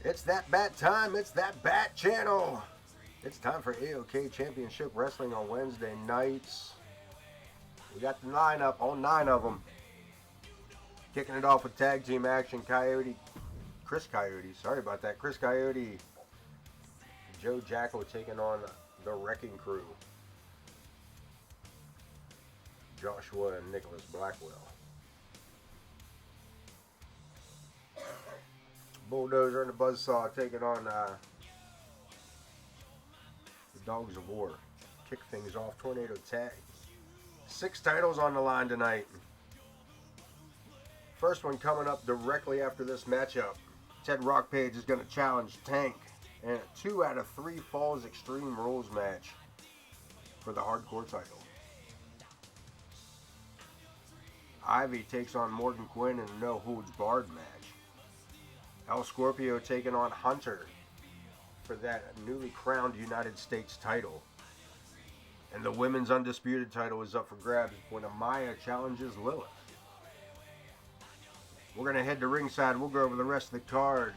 It's that bat time. It's that bat channel. It's time for AoK Championship Wrestling on Wednesday nights. We got the lineup, all 9 of them. Kicking it off with tag team action. Chris Coyote, Joe Jacko taking on the Wrecking Crew. Joshua and Nicholas Blackwell. Bulldozer and the Buzzsaw taking on the Dogs of War. Kick things off. Tornado tag. 6 titles on the line tonight. First one coming up directly after this matchup. Ted Rockpage is going to challenge Tank in a 2 out of 3 Falls Extreme Rules match for the Hardcore title. Ivy takes on Morgan Quinn in a no holds barred match. El Scorpio taking on Hunter for that newly crowned United States title. And the women's undisputed title is up for grabs when Amaya challenges Lilith. We're going to head to ringside. We'll go over the rest of the card.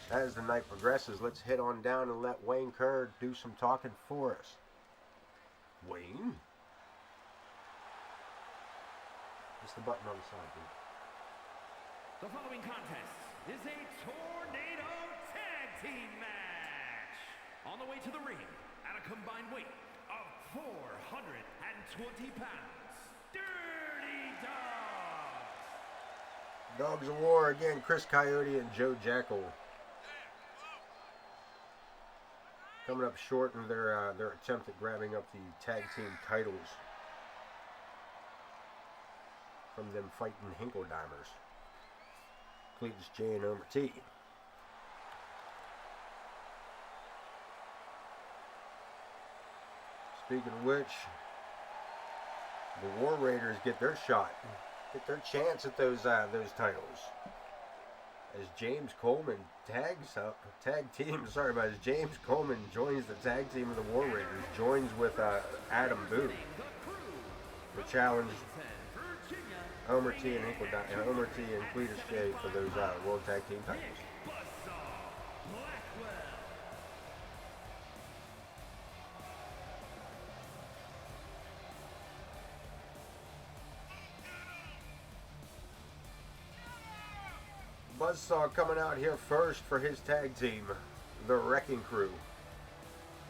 As the night progresses, let's head on down and let Wayne Kerr do some talking for us. Wayne? What's the button on the side, dude? The following contest is a Tornado Tag Team match. On the way to the ring, at a combined weight of 420 pounds, Dirty Dogs. Dogs of War, again, Chris Coyote and Joe Jackal. Coming up short in their attempt at grabbing up the tag team titles from them fighting Hinkle-Dimers. Cletus J and Omer T. Speaking of which, the War Raiders get their shot, get their chance at those titles. As James Coleman James Coleman joins the tag team of the War Raiders, joins with Adam Booth to challenge Omer T and Cletus J for those World Tag Team titles. Buzzsaw coming out here first for his tag team, the Wrecking Crew.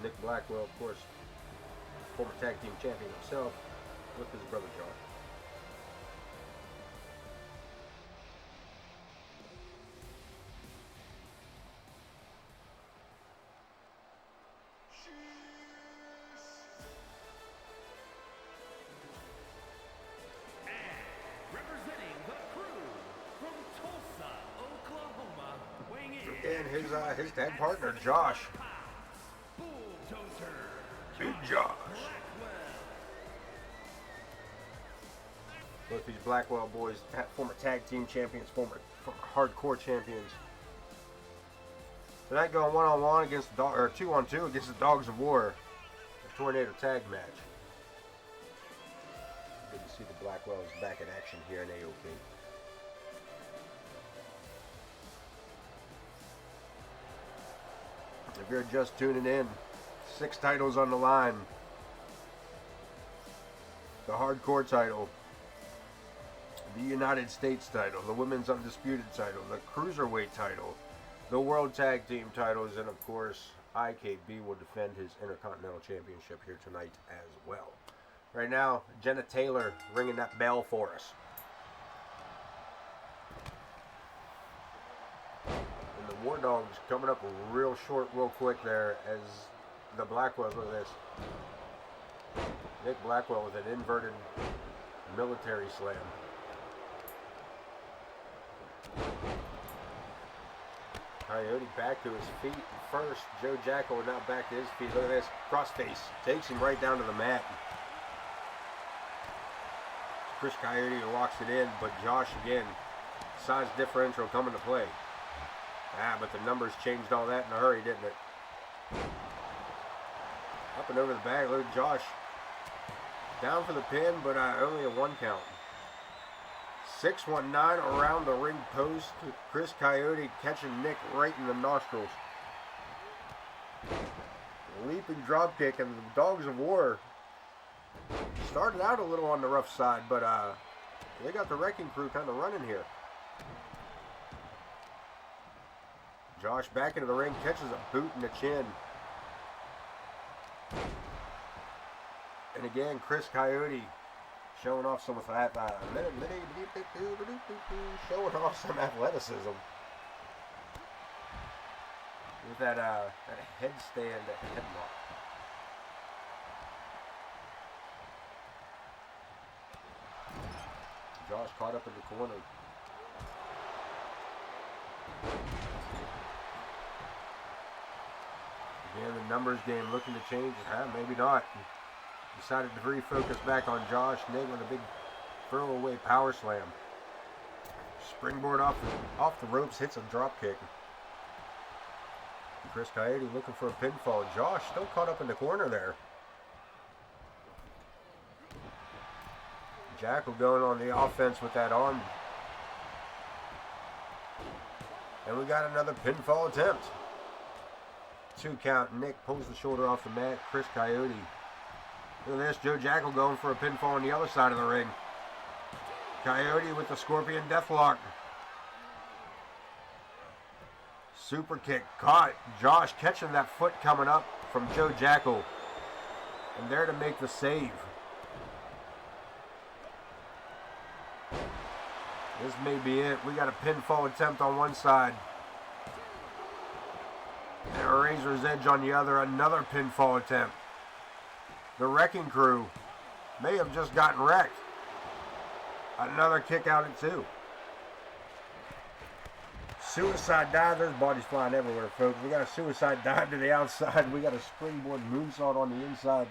Nick Blackwell, of course, former tag team champion himself, with his brother Josh. And his tag partner, Josh. Big Josh. Both these Blackwell boys, former tag team champions, former hardcore champions. Tonight going 1-on-1 against the 2-on-2 against the Dogs of War. A Tornado tag match. Good to see the Blackwells back in action here in AoK. If you're just tuning in, 6 titles on the line. The Hardcore title, the United States title, the Women's Undisputed title, the Cruiserweight title, the World Tag Team titles, and of course, IKB will defend his Intercontinental Championship here tonight as well. Right now, Jenna Taylor ringing that bell for us. War Dogs coming up real short, real quick there as the Blackwells. Look at this. Nick Blackwell with an inverted military slam. Coyote back to his feet first. Joe Jackal now back to his feet. Look at this. Crossface. Takes him right down to the mat. Chris Coyote walks it in, but Josh again. Size differential coming to play. But the numbers changed all that in a hurry, didn't it? Up and over the bag. Look at Josh. Down for the pin, but only a 1 count. 619 around the ring post. Chris Coyote catching Nick right in the nostrils. Leaping drop kick, and the Dogs of War started out a little on the rough side, but they got the Wrecking Crew kind of running here. Josh back into the ring, catches a boot in the chin. And again, Chris Coyote showing off some of that, showing off some athleticism with that headstand headlock. Josh caught up in the corner. Again, the numbers game looking to change. Maybe not. Decided to refocus back on Josh. Nick with a big throwaway power slam. Springboard off the ropes, hits a drop kick. Chris Coyote looking for a pinfall. Josh still caught up in the corner there. Jackal going on the offense with that arm. And we got another pinfall attempt. 2 count. Nick pulls the shoulder off the mat. Chris Coyote. Look at this. Joe Jackal going for a pinfall on the other side of the ring. Coyote with the Scorpion Deathlock. Super kick caught. Josh catching that foot coming up from Joe Jackal. And there to make the save. This may be it. We got a pinfall attempt on one side. And a Razor's Edge on the other. Another pinfall attempt. The Wrecking Crew may have just gotten wrecked. Another kick out at 2. Suicide dive. There's bodies flying everywhere, folks. We got a suicide dive to the outside. We got a springboard moonsault on the inside.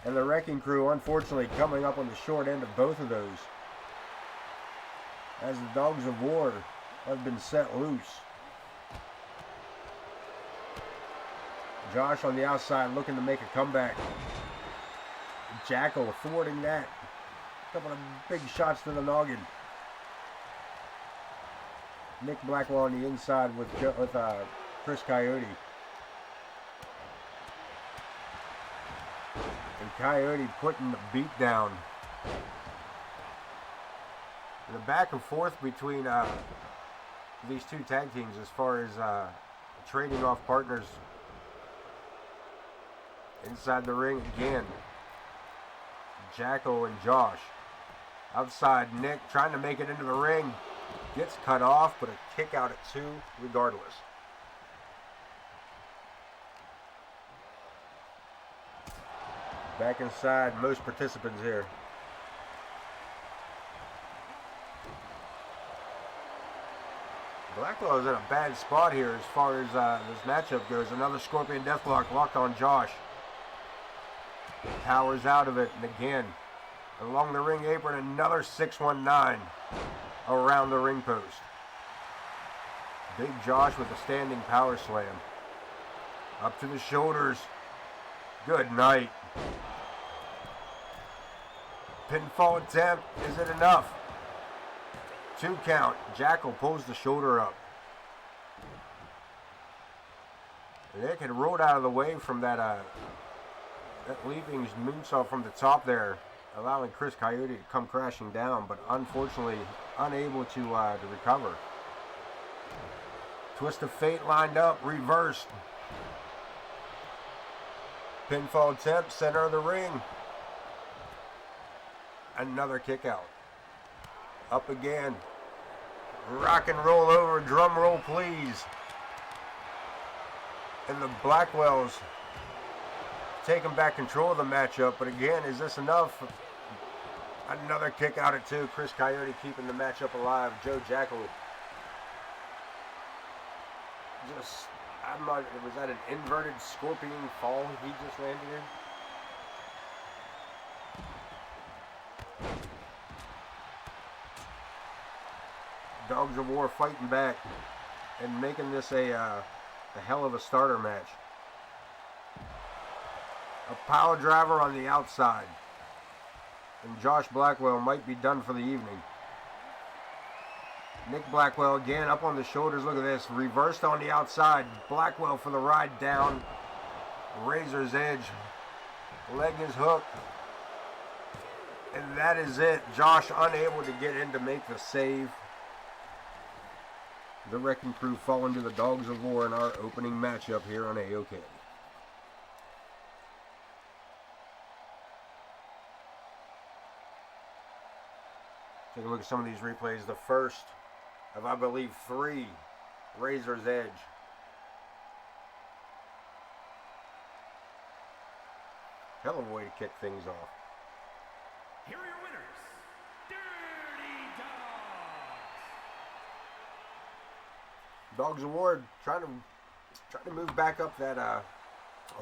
And the Wrecking Crew, unfortunately, coming up on the short end of both of those. As the Dogs of War have been set loose. Josh on the outside looking to make a comeback. Jackal thwarting that. A couple of big shots to the noggin. Nick Blackwell on the inside with Chris Coyote. And Coyote putting the beat down. The back and forth between these two tag teams as far as trading off partners inside the ring again. Jackal and Josh. Outside, Nick trying to make it into the ring. Gets cut off, but a kick out at 2 regardless. Back inside, most participants here. Blackwell is in a bad spot here as far as this matchup goes. Another Scorpion Deathlock locked on Josh. Powers out of it, and again, along the ring apron, another 619 around the ring post. Big Josh with a standing power slam. Up to the shoulders. Good night. Pinfall attempt. Is it enough? 2 count. Jackal pulls the shoulder up. Nick had rolled out of the way from that leaping moonsault from the top there, allowing Chris Coyote to come crashing down, but unfortunately unable to recover. Twist of Fate lined up, reversed. Pinfall attempt, center of the ring. Another kick out. Up again. Rock and roll over, drum roll please. And the Blackwells taking back control of the matchup, but again, is this enough? Another kick out at 2. Chris Coyote keeping the matchup alive. Joe Jackal. Was that an inverted scorpion fall he just landed in? Dogs of War fighting back and making this a hell of a starter match. A power driver on the outside. And Josh Blackwell might be done for the evening. Nick Blackwell again up on the shoulders. Look at this. Reversed on the outside. Blackwell for the ride down. Razor's Edge. Leg is hooked. And that is it. Josh unable to get in to make the save. The Wrecking Crew falling to the Dogs of War in our opening matchup here on AoK. Take a look at some of these replays. The first of, I believe, 3 Razor's Edge. Hell of a way to kick things off. Here are your winners, Dirty Dogs. Dogs of War trying to move back up that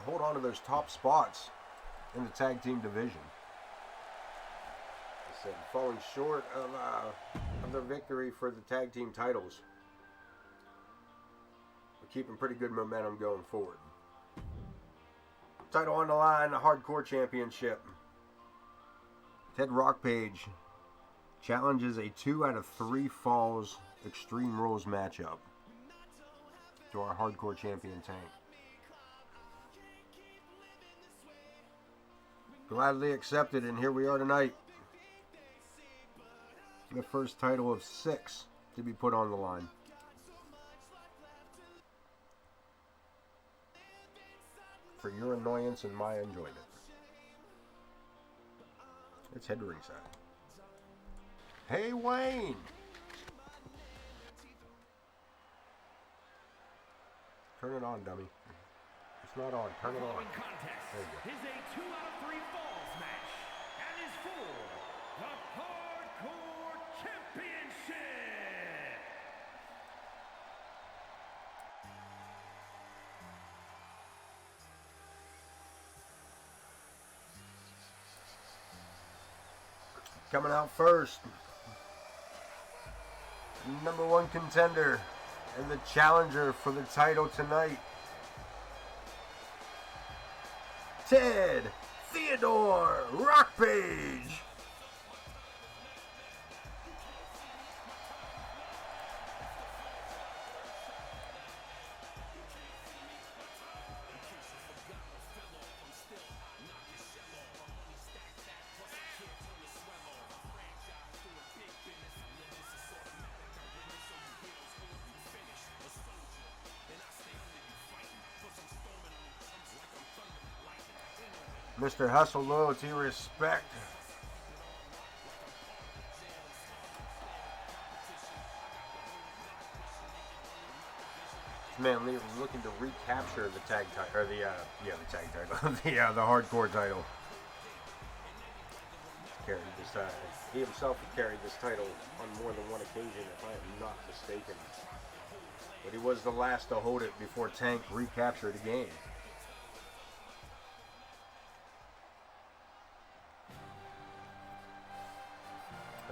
hold on to those top spots in the tag team division. I said falling short of their victory for the tag team titles. We're keeping pretty good momentum going forward. Title on the line, the Hardcore Championship. Ted Rockpage challenges a 2 out of 3 falls Extreme Rules matchup to our Hardcore Champion Tank. Gladly accepted, and here we are tonight. The first title of 6 to be put on the line. For your annoyance and my enjoyment. Let's head to ringside. Hey, Wayne! Turn it on, dummy. It's not on. Turn it on. Contest There you go. is a 2 out of 3 falls match and is for the Hardcore Championship. Coming out first, #1 contender and the challenger for the title tonight, Ted Theodore Rockpage. Mr. Hustle, Loyalty, Respect. This man was looking to recapture the tag title, or the tag title, the hardcore title. Carried this, he himself had carried this title on more than one occasion, if I am not mistaken. But he was the last to hold it before Tank recaptured the game.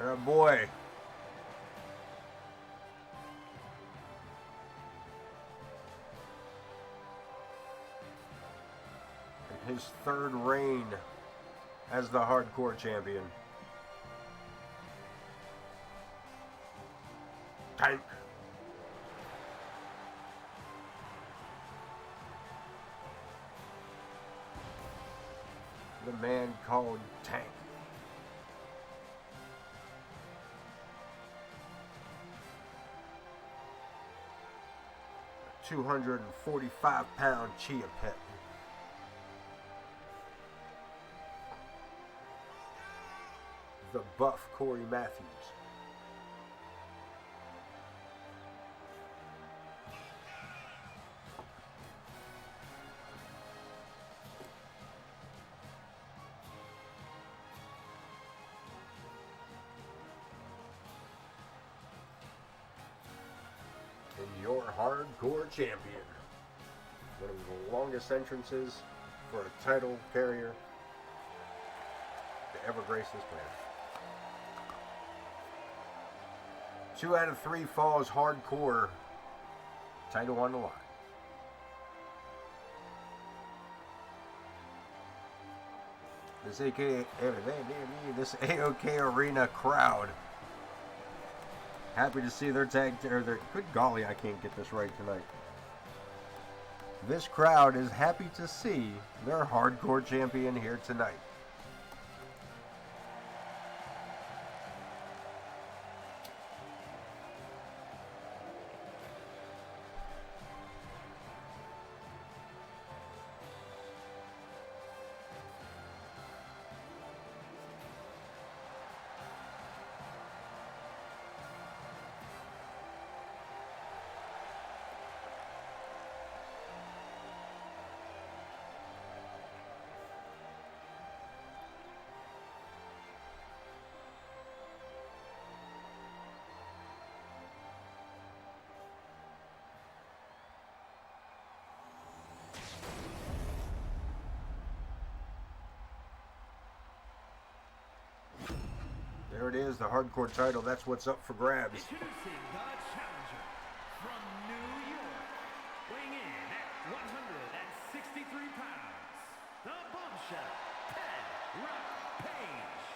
Oh boy. In his 3rd reign as the Hardcore Champion. Tank. The man called Tank. A 245-pound Chia Pet. The buff Corey Matthews. And your Hardcore Champion. One of the longest entrances for a title carrier to ever grace this planet. 2 out of 3 falls hardcore. Title on the line. This AOK Arena crowd Happy to see their tag, or their, good golly, I can't get this right tonight. This crowd is happy to see their hardcore champion here tonight. There it is, the hardcore title. That's what's up for grabs. Introducing the challenger from New York, weighing in at 163 pounds, the bombshell, Ted Rock Page.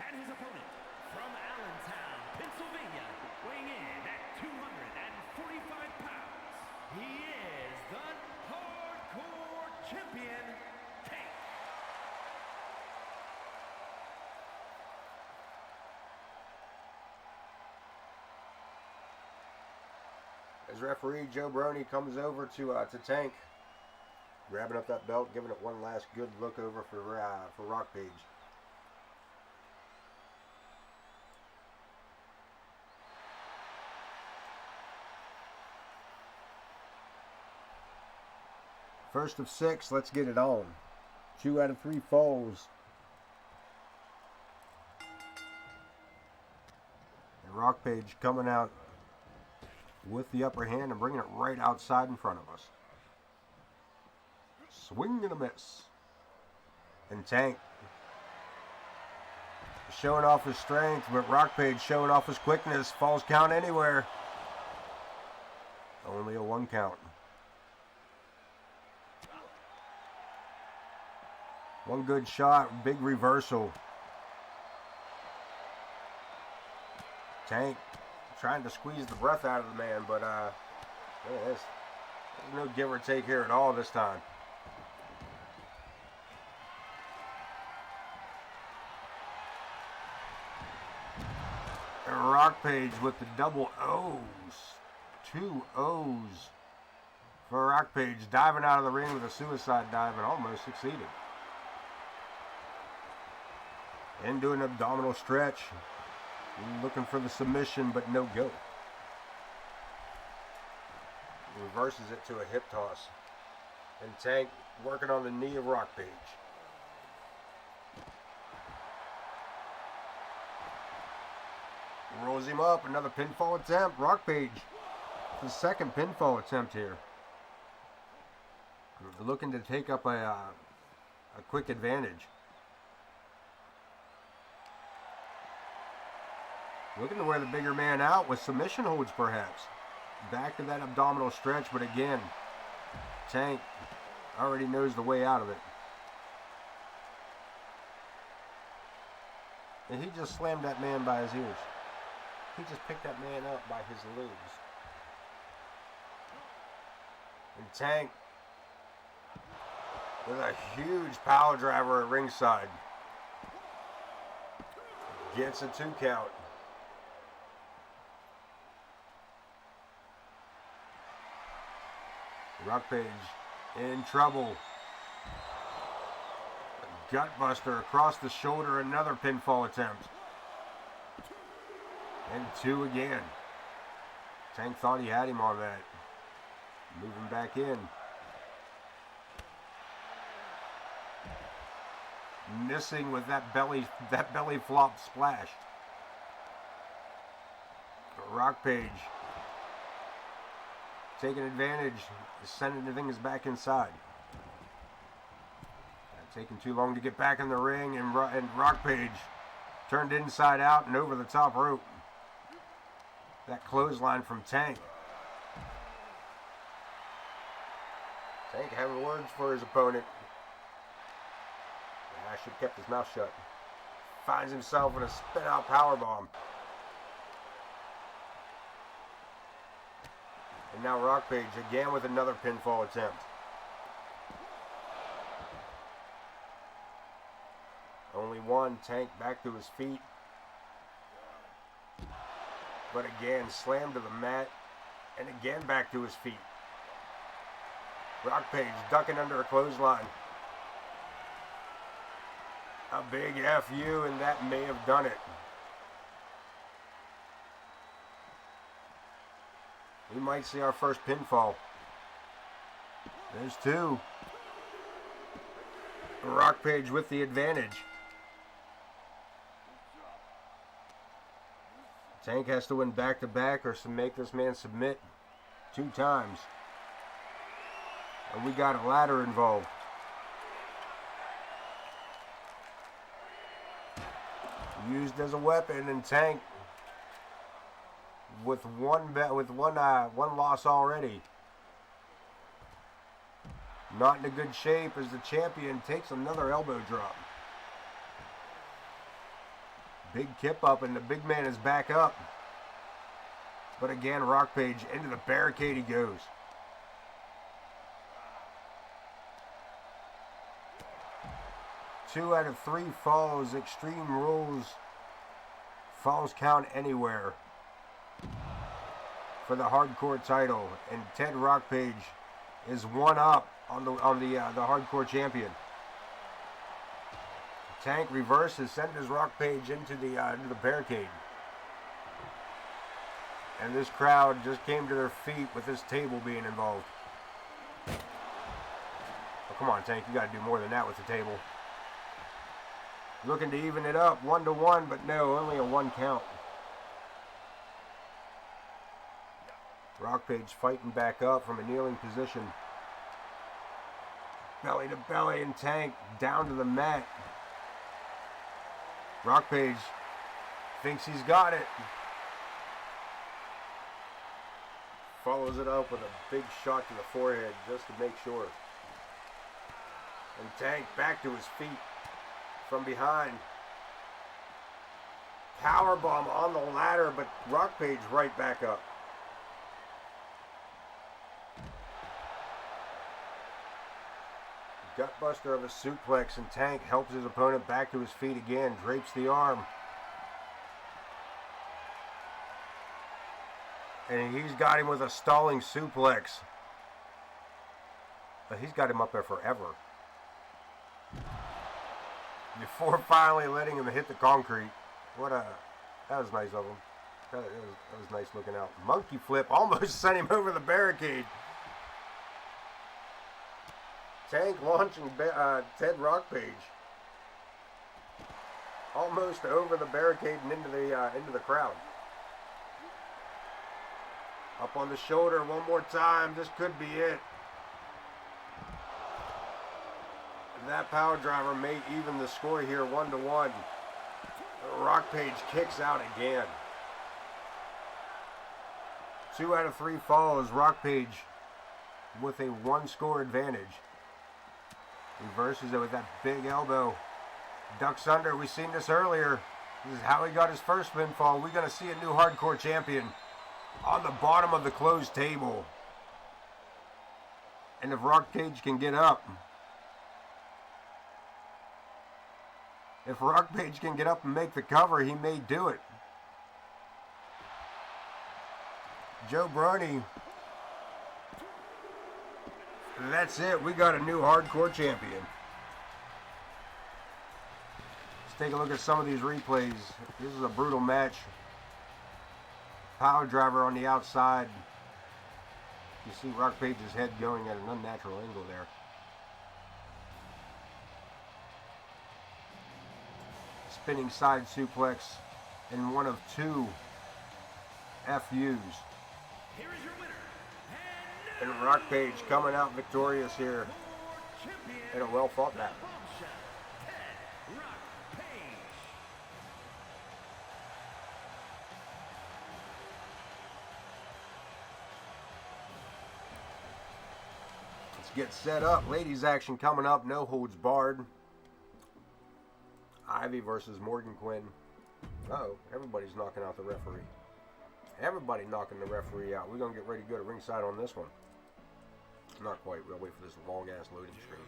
And his opponent from Allentown, Pennsylvania, weighing in at 245 pounds, he is the hardcore champion, Tank. As referee Joe Brony comes over to Tank, grabbing up that belt, giving it one last good look over for Rock Page. First of 6, let's get it on. 2 out of 3 falls. And Rock Page coming out with the upper hand and bringing it right outside in front of us. Swing and a miss. And Tank showing off his strength, but Rock Page showing off his quickness. Falls count anywhere. Only a 1 count. One good shot, big reversal. Tank trying to squeeze the breath out of the man, but there's no give or take here at all this time. And Rock Page with the double O's. 2 O's for Rock Page, diving out of the ring with a suicide dive and almost succeeded. And doing an abdominal stretch. Looking for the submission, but no go. Reverses it to a hip toss. And Tank working on the knee of Rock Page. Rolls him up, another pinfall attempt. Rock Page, the second pinfall attempt here. Looking to take up a quick advantage. Looking to wear the bigger man out with submission holds, perhaps. Back to that abdominal stretch, but again, Tank already knows the way out of it. And he just slammed that man by his ears. He just picked that man up by his legs. And Tank with a huge power driver at ringside. Gets a 2 count. Rock Page in trouble. A gutbuster across the shoulder, another pinfall attempt. And 2 again. Tank thought he had him on that. Moving back in. Missing with that belly flop splash. Rock Page taking advantage, sending the things back inside. Taking too long to get back in the ring, and Rock Page turned inside out and over the top rope. That clothesline from Tank. Tank having words for his opponent. I should have kept his mouth shut. finds himself in a spin-out powerbomb. And now Rock Page again with another pinfall attempt. Only one. Tank back to his feet. But again, slammed to the mat. And again back to his feet. Rock Page ducking under a clothesline. A big FU, and that may have done it. We might see our first pinfall. There's two. Rock Page with the advantage. Tank has to win back-to-back or to make this man submit 2 times. And we got a ladder involved. Used as a weapon, and Tank with one loss already. Not in a good shape as the champion takes another elbow drop. Big kip up, and the big man is back up. But again, Rock Page into the barricade he goes. Two out of 3 falls. Extreme Rules. Falls count anywhere for the hardcore title, and Ted Rock Page is 1 up on the hardcore champion. Tank reverses, sends Rock Page into the barricade, and this crowd just came to their feet with this table being involved. Oh, come on, Tank, you got to do more than that with the table. Looking to even it up, 1-1, but no, only a 1 count. Rock Page fighting back up from a kneeling position. Belly to belly, and Tank down to the mat. Rock Page thinks he's got it. Follows it up with a big shot to the forehead just to make sure. And Tank back to his feet from behind. Powerbomb on the ladder, but Rock Page right back up. Gutbuster of a suplex, and Tank helps his opponent back to his feet again, drapes the arm. And he's got him with a stalling suplex. But he's got him up there forever. Before finally letting him hit the concrete. That was nice of him. That was nice looking out. Monkey flip almost sent him over the barricade. Tank launching Ted Rock Page almost over the barricade and into the crowd. Up on the shoulder one more time. This could be it. That power driver may even the score here, 1-1. Rock Page kicks out again. 2 out of 3 falls. Rock Page with a 1-score advantage. Reverses it with that big elbow. Ducks under. We've seen this earlier. This is how he got his first pinfall. We're going to see a new hardcore champion on the bottom of the closed table. And if Rock Page can get up. If Rock Page can get up and make the cover, he may do it. Joe Brony. That's it. We got a new hardcore champion. Let's take a look at some of these replays. This is a brutal match. Power driver on the outside. You see Rock Page's head going at an unnatural angle there. Spinning side suplex and one of 2 FUs. Here is your winner. And Rock Page coming out victorious here in a well-fought match. Let's get set up. Ladies action coming up. No holds barred. Ivy versus Morgan Quinn. Uh-oh, everybody's knocking out the referee. Everybody knocking the referee out. We're going to get ready to go to ringside on this one. Not quite. We'll wait for this long-ass loading screen.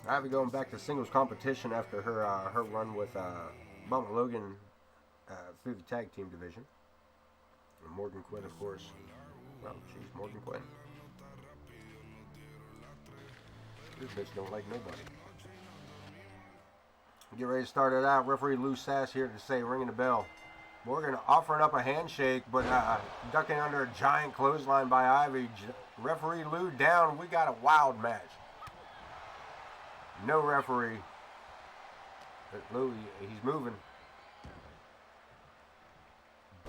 Ivy going back to singles competition after her run with Mama Logan through the tag team division. And Morgan Quinn, of course. Well, she's Morgan Quinn. This bitch don't like nobody. Get ready to start it out. Referee Lou Sass here to say, ringing the bell. Morgan offering up a handshake, but ducking under a giant clothesline by Ivy. Referee Lou down. We got a wild match. No referee. But Lou, he's moving.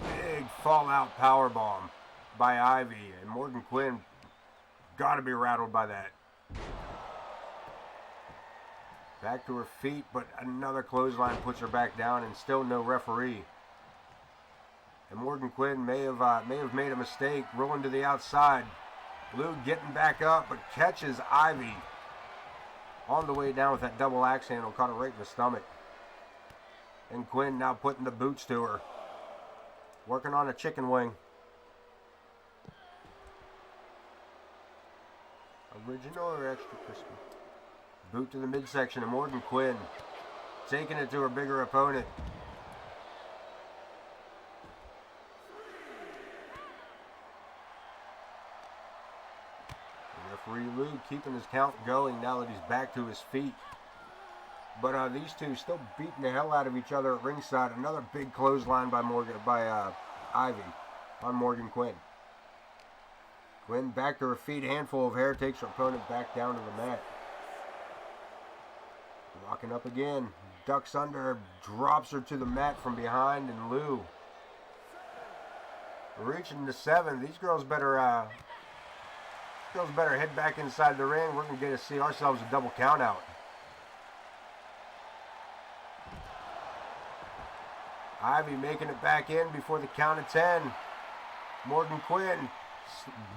Big fallout powerbomb by Ivy. And Morgan Quinn got to be rattled by that. Back to her feet, but another clothesline puts her back down, and still no referee. And Morgan Quinn may have made a mistake, rolling to the outside. Lou getting back up, but catches Ivy on the way down with that double axe handle, caught her right in the stomach. And Quinn now putting the boots to her, working on a chicken wing. Original or extra crispy? Boot to the midsection of Morgan Quinn, taking it to her bigger opponent. Referee Lou keeping his count going now that he's back to his feet. But these two still beating the hell out of each other at ringside. Another big clothesline by Ivy on Morgan Quinn. Quinn back to her feet, handful of hair, takes her opponent back down to the mat. Rocking up again, ducks under her, drops her to the mat from behind, and Lou reaching the 7. These girls better head back inside the ring. We're gonna get to see ourselves a double count out. Ivy making it back in before the count of 10. Morgan Quinn,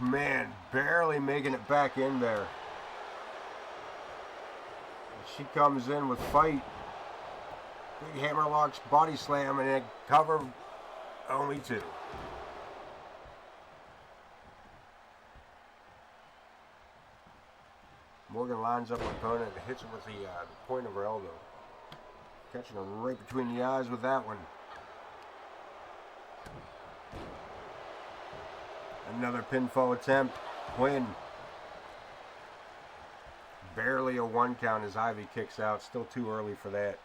man, barely making it back in there. She comes in with fight. Big hammerlocks, body slam, and a cover. Only 2. Morgan lines up her opponent and hits her with the point of her elbow. Catching her right between the eyes with that one. Another pinfall attempt. Quinn. Barely a 1 count as Ivy kicks out. Still too early for that.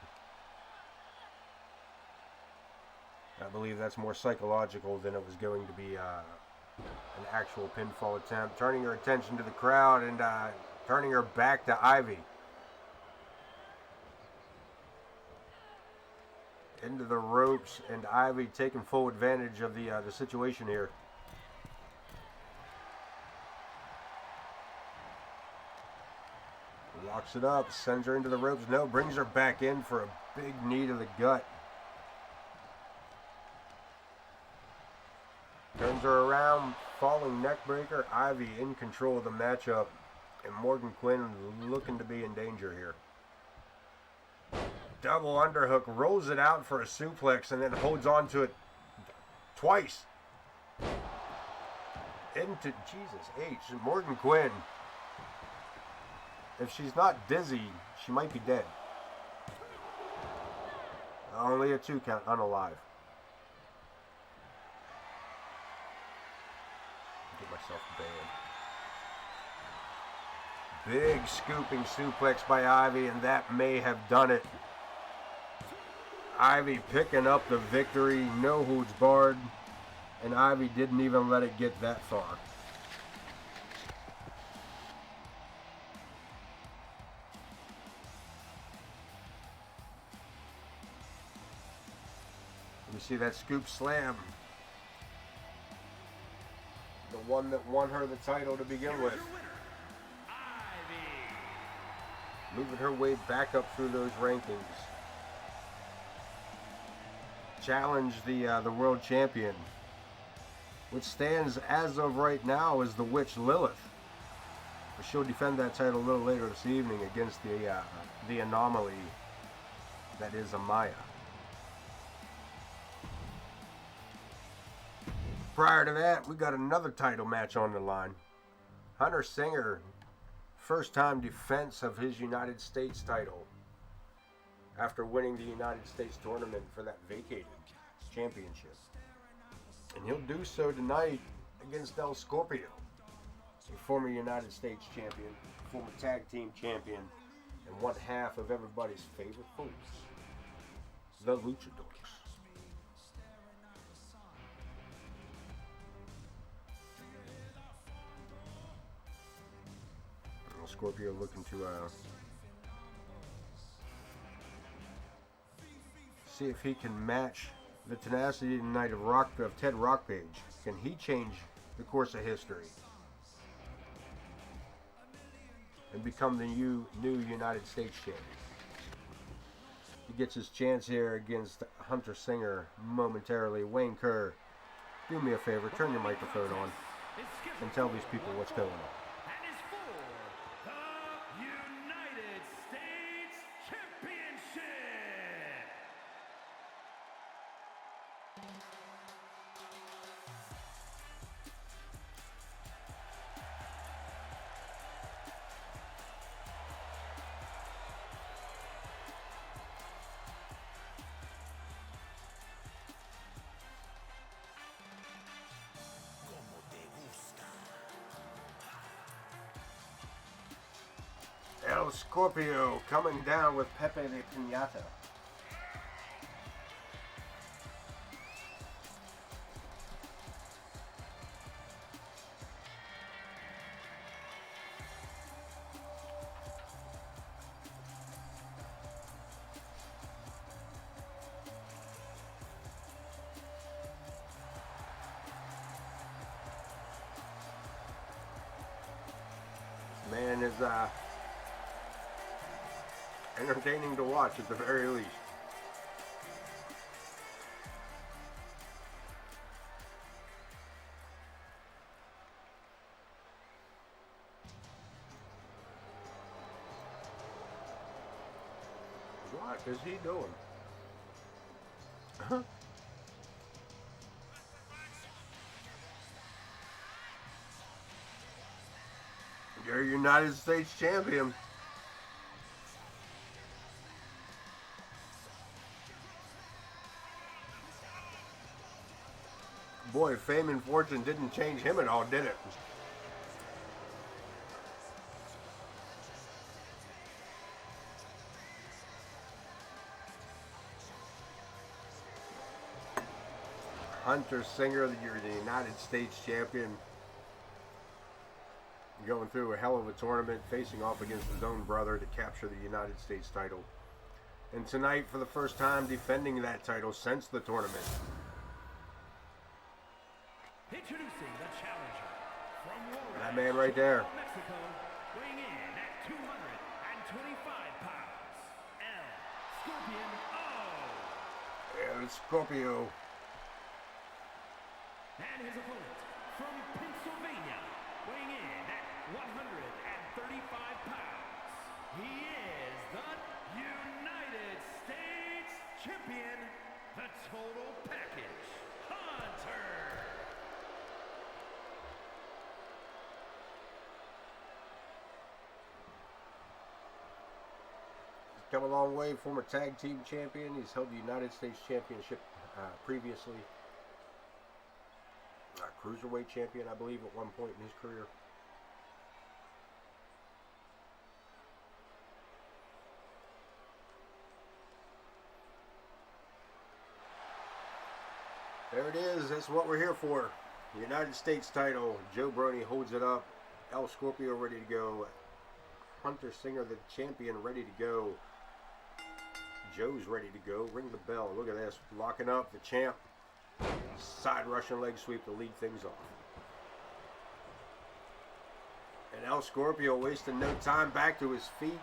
I believe that's more psychological than it was going to be an actual pinfall attempt. Turning her attention to the crowd and turning her back to Ivy. Into the ropes, and Ivy taking full advantage of the situation here. Locks it up, sends her into the ropes. No, brings her back in for a big knee to the gut. Turns her around, falling neckbreaker. Ivy in control of the matchup, and Morgan Quinn looking to be in danger here. Double underhook, rolls it out for a suplex, and then holds on to it twice. Into Jesus H. Morgan Quinn. If she's not dizzy, she might be dead. Only a 2 count, unalive. Get myself banned. Big scooping suplex by Ivy, and that may have done it. Ivy picking up the victory, no holds barred, and Ivy didn't even let it get that far. You see that scoop slam. The one that won her the title to begin with. Moving her way back up through those rankings. challenge the world champion, which stands as of right now as the Witch Lilith. But she'll defend that title a little later this evening against the anomaly that is Amaya. Prior to that, we got another title match on the line. Hunter Singer, first time defense of his United States title after winning the United States tournament for that vacated championship. And he'll do so tonight against El Scorpio, a former United States champion, former tag team champion, and one half of everybody's favorite fools, the Luchadors. Scorpio looking to see if he can match the tenacity tonight of Ted Rockpage. Can he change the course of history and become the new United States champion? He gets his chance here against Hunter Singer momentarily. Wayne Kerr, do me a favor, turn your microphone on and tell these people what's going on. El Scorpio coming down with Pepe de Piñata. This man is entertaining to watch at the very least. What is he doing? You're United States champion. Boy, fame and fortune didn't change him at all, did it? Hunter Singer, you're the United States champion. Going through a hell of a tournament, facing off against his own brother to capture the United States title. And tonight, for the first time, defending that title since the tournament. Introducing the challenger from That man right there. Mexico, weighing in at 225 pounds, El Scorpion O. El Scorpio. And his opponent from Pennsylvania, weighing in at 135 pounds, he is the United States champion, the total package, Hunter. Come a long way, former tag team champion. He's held the United States Championship previously. Cruiserweight champion, I believe, at one point in his career. There it is. That's what we're here for. United States title. Joe Brony holds it up. El Scorpio ready to go. Hunter Singer, the champion, ready to go. Joe's ready to go. Ring the bell. Look at this. Locking up the champ. Side Russian leg sweep to lead things off. And El Scorpio wasting no time, back to his feet.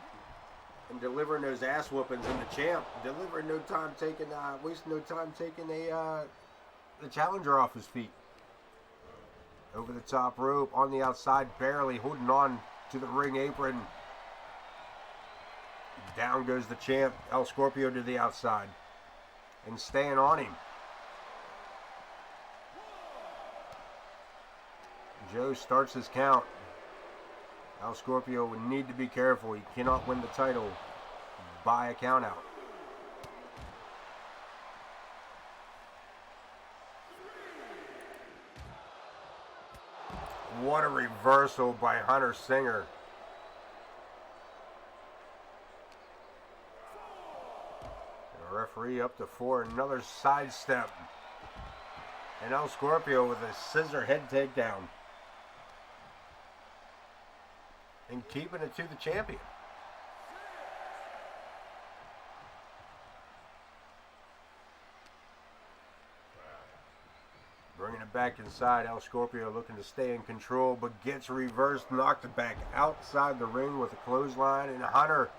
and delivering those ass whoopings, and the champ delivering wasting no time taking the challenger off his feet. Over the top rope, on the outside, barely holding on to the ring apron. Down goes the champ, El Scorpio, to the outside, and staying on him. Joe starts his count. El Scorpio would need to be careful. He cannot win the title by a count out. What a reversal by Hunter Singer. The referee up to 4. Another sidestep. And El Scorpio with a scissor head takedown. And keeping it to the champion. Bringing it back inside. El Scorpio looking to stay in control, but gets reversed, knocked it back outside the ring with a clothesline. And Hunter,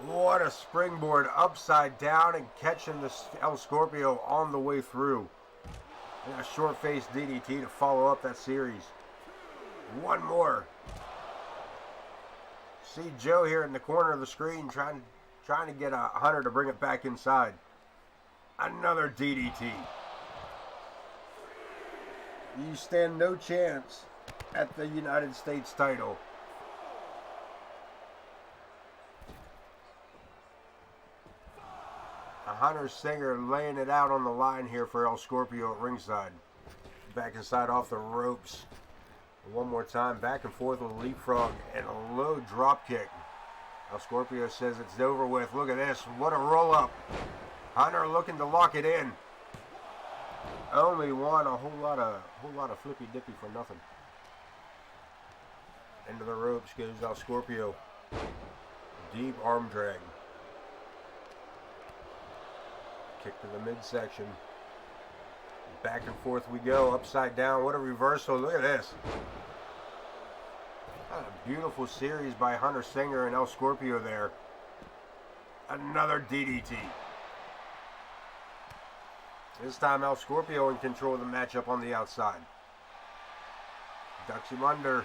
what a springboard upside down, and catching the El Scorpio on the way through. And a short-faced DDT to follow up that series. One more. See Joe here in the corner of the screen trying to get Hunter to bring it back inside. Another DDT. You stand no chance at the United States title. Hunter Singer laying it out on the line here for El Scorpio at ringside. Back inside off the ropes. One more time, back and forth with a leapfrog and a low drop kick. El Scorpio says it's over with. Look at this. What a roll up. Hunter looking to lock it in. Only one, a whole lot of flippy dippy for nothing. Into the ropes goes El Scorpio. Deep arm drag. Kick to the midsection. Back and forth we go, upside down. What a reversal. Look at this. What a beautiful series by Hunter Singer and El Scorpio there. Another DDT. This time El Scorpio in control of the matchup on the outside. Ducks him under.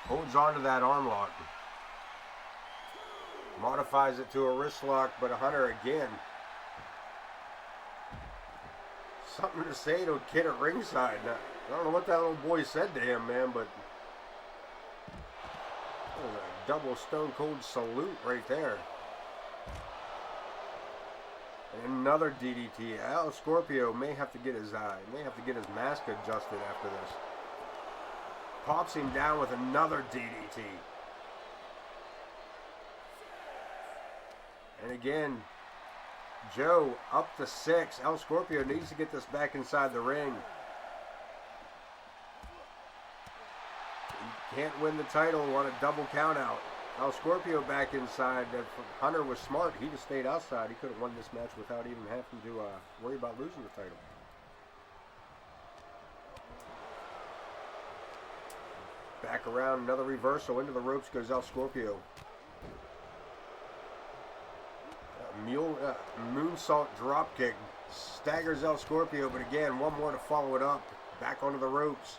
Holds on to that arm lock. Modifies it to a wrist lock, but Hunter again. Something to say to a kid at ringside. Now, I don't know what that little boy said to him, man, but that was a double Stone Cold salute right there. And another DDT. El Scorpio may have to get his mask adjusted after this. Pops him down with another DDT. And again, Joe up to 6. El Scorpio needs to get this back inside the ring. He can't win the title on a double count out. El Scorpio back inside. If Hunter was smart, he'd have stayed outside. He could have won this match without even having to worry about losing the title. Back around, another reversal. Into the ropes goes El Scorpio. Moonsault dropkick. Staggers El Scorpio, but again, one more to follow it up. Back onto the ropes.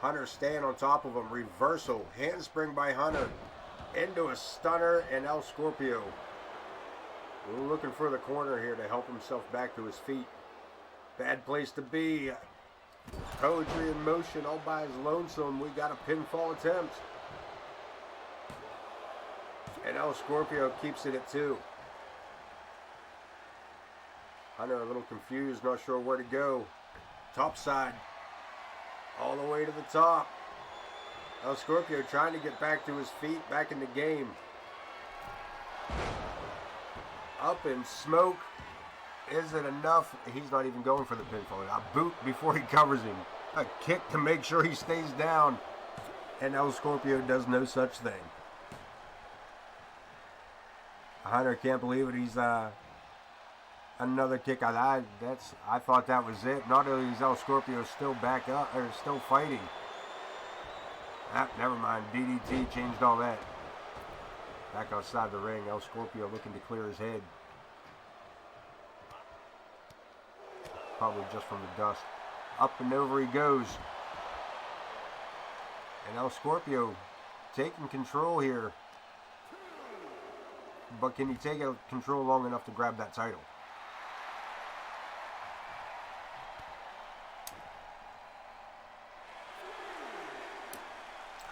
Hunter staying on top of him. Reversal. Handspring by Hunter. Into a stunner, and El Scorpio looking for the corner here to help himself back to his feet. Bad place to be. Poetry in motion all by his lonesome. We got a pinfall attempt. And El Scorpio keeps it at 2. Hunter a little confused, not sure where to go. Top side. All the way to the top. El Scorpio trying to get back to his feet, back in the game. Up in smoke. Is it enough? He's not even going for the pinfall. A boot before he covers him. A kick to make sure he stays down. And El Scorpio does no such thing. Hunter can't believe it. He's another kick. I thought that was it. Not only is El Scorpio still back up, or still fighting. Never mind. DDT changed all that. Back outside the ring, El Scorpio looking to clear his head. Probably just from the dust. Up and over he goes. And El Scorpio taking control here. But can he take control long enough to grab that title?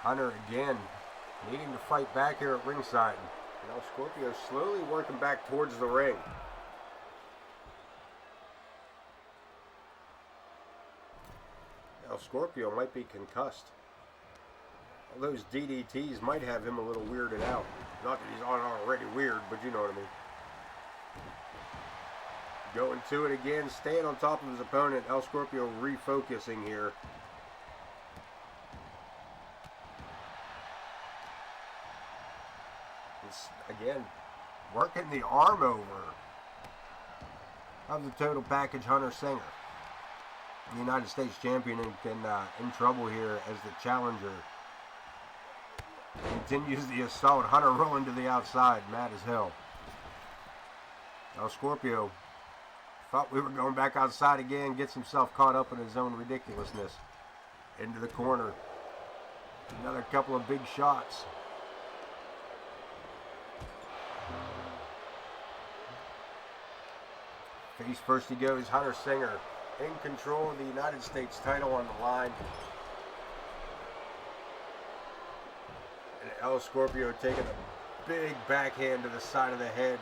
Hunter again needing to fight back here at ringside. And El Scorpio slowly working back towards the ring. El Scorpio might be concussed. All those DDTs might have him a little weirded out. Not that he's already weird, but you know what I mean. Going to it again, staying on top of his opponent. El Scorpio refocusing here. Again, working the arm over of the total package Hunter Singer. The United States champion in trouble here as the challenger continues the assault. Hunter rolling to the outside, mad as hell. El Scorpio thought we were going back outside again, gets himself caught up in his own ridiculousness. Into the corner. Another couple of big shots. Face first he goes. Hunter Singer in control of the United States title on the line. And El Scorpio taking a big backhand to the side of the head,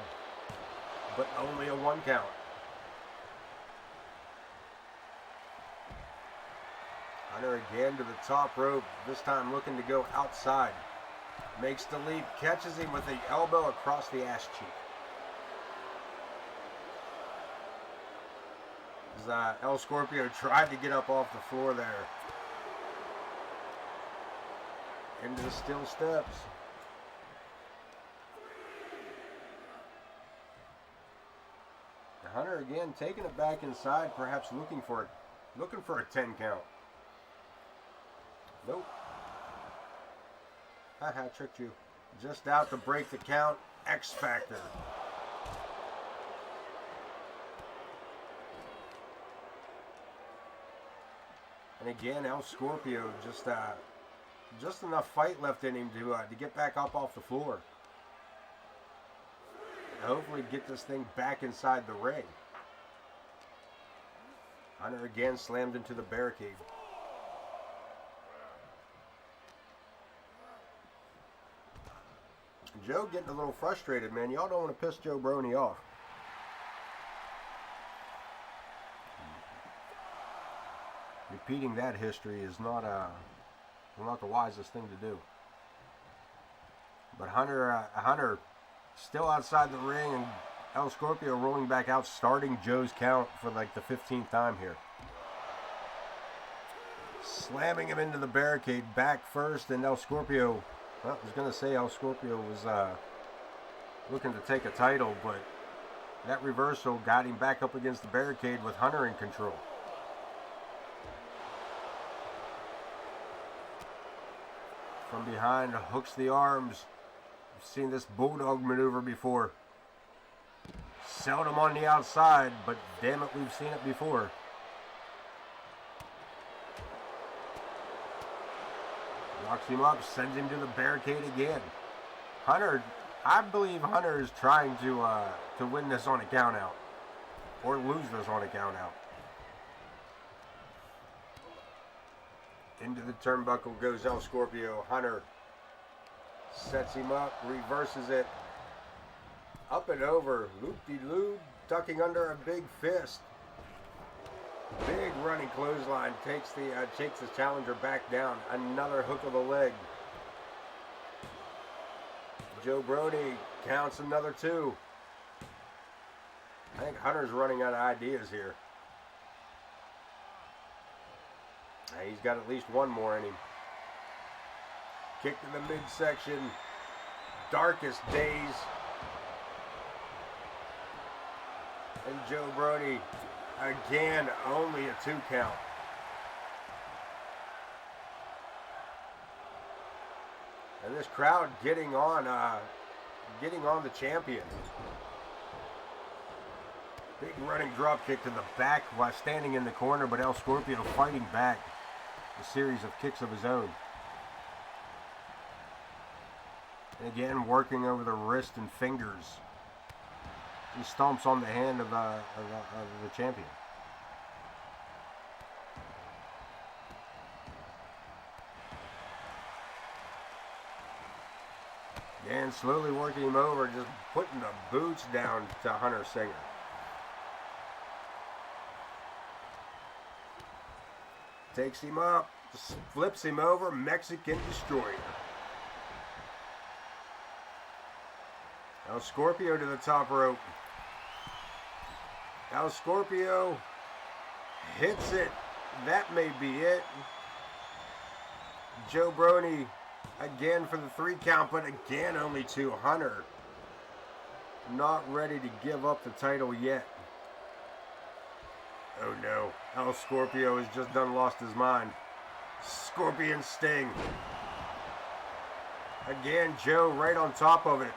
but only a 1 count. Hunter again to the top rope, this time looking to go outside. Makes the leap, catches him with the elbow across the ass cheek. As El Scorpio tried to get up off the floor there. Into the steel steps. Hunter again taking it back inside, perhaps looking for a 10 count. Nope. Haha, tricked you. Just out to break the count. X Factor. And again, El Scorpio just enough fight left in him to get back up off the floor. And hopefully get this thing back inside the ring. Hunter again slammed into the barricade. Joe getting a little frustrated, man. Y'all don't want to piss Joe Brony off. Repeating that history is not the wisest thing to do. But Hunter still outside the ring, and El Scorpio rolling back out, starting Joe's count for like the 15th time here. Slamming him into the barricade, back first, and El Scorpio, well, I was going to say El Scorpio was looking to take a title, but that reversal got him back up against the barricade with Hunter in control. From behind, hooks the arms. We've seen this bulldog maneuver before. Seldom on the outside, but damn it, we've seen it before. Locks him up, sends him to the barricade again. Hunter, I believe Hunter is trying to win this on a count out. Or lose this on a count out. Into the turnbuckle goes El Scorpio. Hunter sets him up, reverses it. Up and over, loop-de-loop, ducking under a big fist. Big running clothesline, takes the challenger back down. Another hook of the leg. Joe Brody counts another 2. I think Hunter's running out of ideas here. He's got at least one more in him. Kick to the midsection. Darkest days. And Joe Brody, again, only a 2 count. And this crowd getting on getting on the champion. Big running drop kick to the back while standing in the corner, but El Scorpio fighting back. A series of kicks of his own. And again, working over the wrist and fingers. He stomps on the hand of the champion. And slowly working him over, just putting the boots down to Hunter Singer. Takes him up, flips him over, Mexican Destroyer. El Scorpio to the top rope. El Scorpio hits it. That may be it. Joe Brony again for the 3 count, but again only to Hunter. Not ready to give up the title yet. Oh no, El Scorpio has just done lost his mind. Scorpion Sting. Again, Joe right on top of it.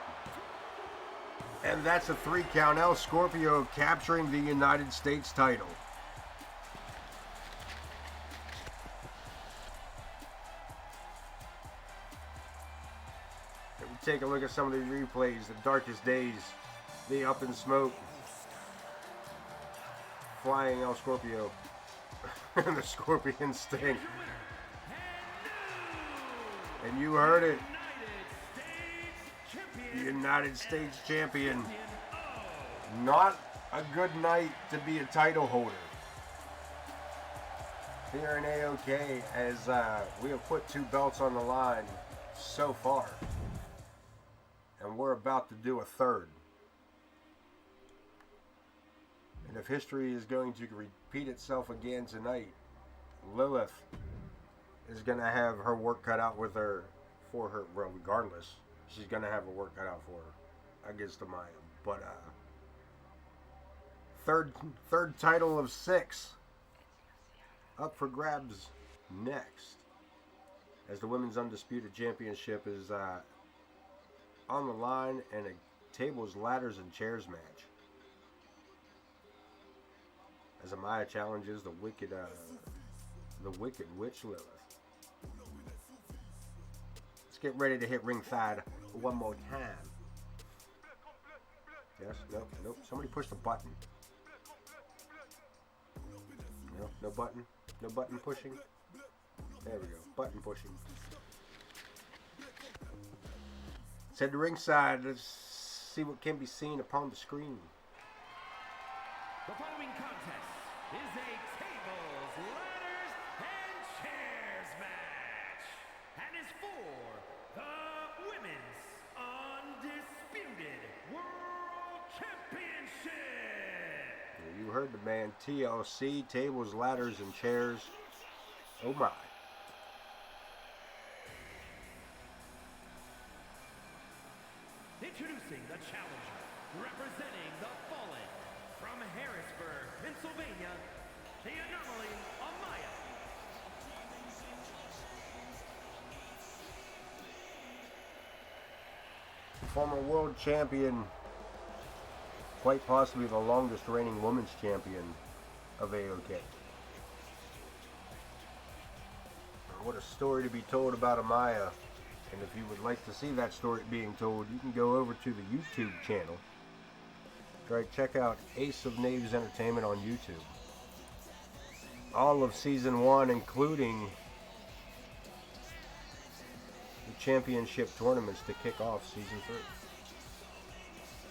And that's a 3 count. El Scorpio capturing the United States title. If we take a look at some of these replays, the Darkest Days, the Up in Smoke. Flying El Scorpio and the Scorpion Sting. And you heard it. The United States champion. Not a good night to be a title holder here in AoK, as we have put 2 belts on the line so far. And we're about to do a 3rd. And if history is going to repeat itself again tonight, Lilith is going to have her work cut out with her, for her, well, regardless. She's going to have her work cut out for her against Amaya. But, third title of 6 up for grabs next, as the Women's Undisputed Championship is on the line, and a tables, ladders, and chairs match. As Amaya challenges the wicked witch Lilith. Let's get ready to hit ringside one more time. Yes, nope. Somebody push the button. No button. No button pushing. There we go. Button pushing. Let's head to ringside. Let's see what can be seen upon the screen. The following contest is a tables, ladders, and chairs match, and is for the Women's Undisputed World Championship. You heard the man. TLC, tables, ladders, and chairs. Oh my. Introducing the challenger, representing the Fallen, from Harrisburg, Pennsylvania, the Anomaly, Amaya. Former world champion, quite possibly the longest reigning women's champion of AoK. What a story to be told about Amaya. And if you would like to see that story being told, you can go over to the YouTube channel. Right, check out Ace of Knaves Entertainment on YouTube. All of Season 1, including the championship tournaments to kick off Season 3.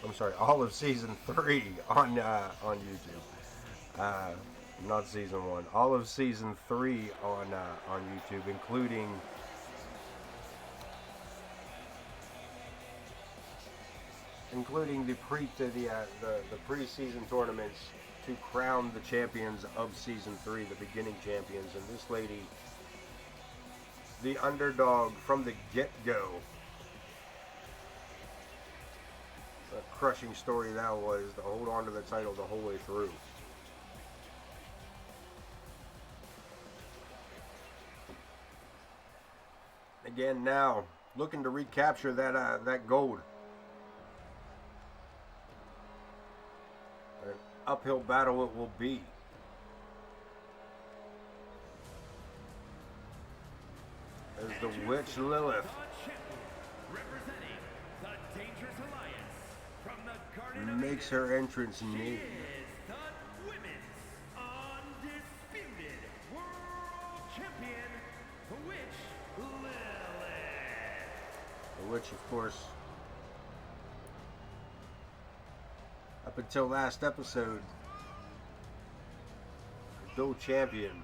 I'm sorry, all of Season 3 on YouTube. Not Season 1. All of Season 3 on YouTube, including the preseason tournaments to crown the champions of Season 3, the beginning champions. And this lady, the underdog from the get-go. A crushing story that was, to hold on to the title the whole way through. Again now, looking to recapture that gold. uphill battle it will be. As the Witch Lilith makes her entrance made. The women's undisputed world champion, the Witch Lilith. The Witch, of course, up until last episode, dual champion,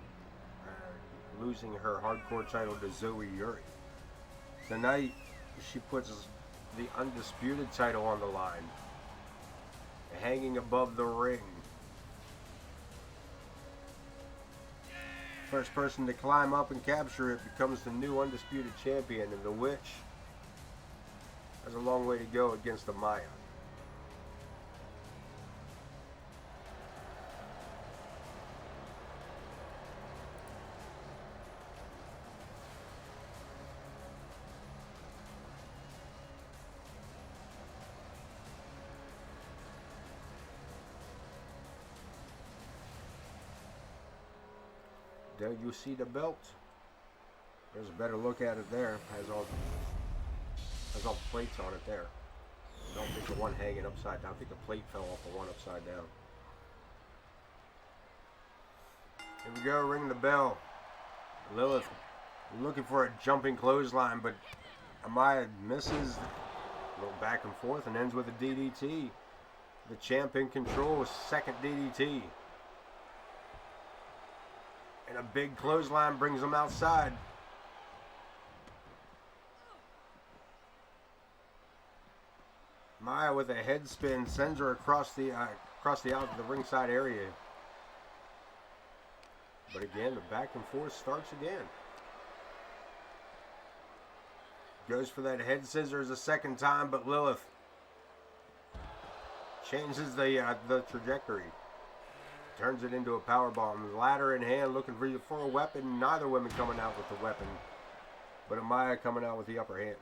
losing her hardcore title to Zoe Yuri. Tonight, she puts the undisputed title on the line, hanging above the ring. First person to climb up and capture it becomes the new undisputed champion, and the Witch has a long way to go against the Maya. There you see the belt. There's a better look at it there. Has all plates on it there. I don't think the one hanging upside down. I think the plate fell off the one upside down. Here we go, ring the bell. Lilith looking for a jumping clothesline, but Amaya misses. A little back and forth and ends with a DDT. The champ in control, second DDT. And a big clothesline brings them outside. Maya with a head spin sends her across the out of the ringside area. But again, the back and forth starts again. Goes for that head scissors a second time, but Lilith changes the trajectory. Turns it into a powerbomb. Ladder in hand, looking for a weapon. Neither woman coming out with the weapon, but Amaya coming out with the upper hand.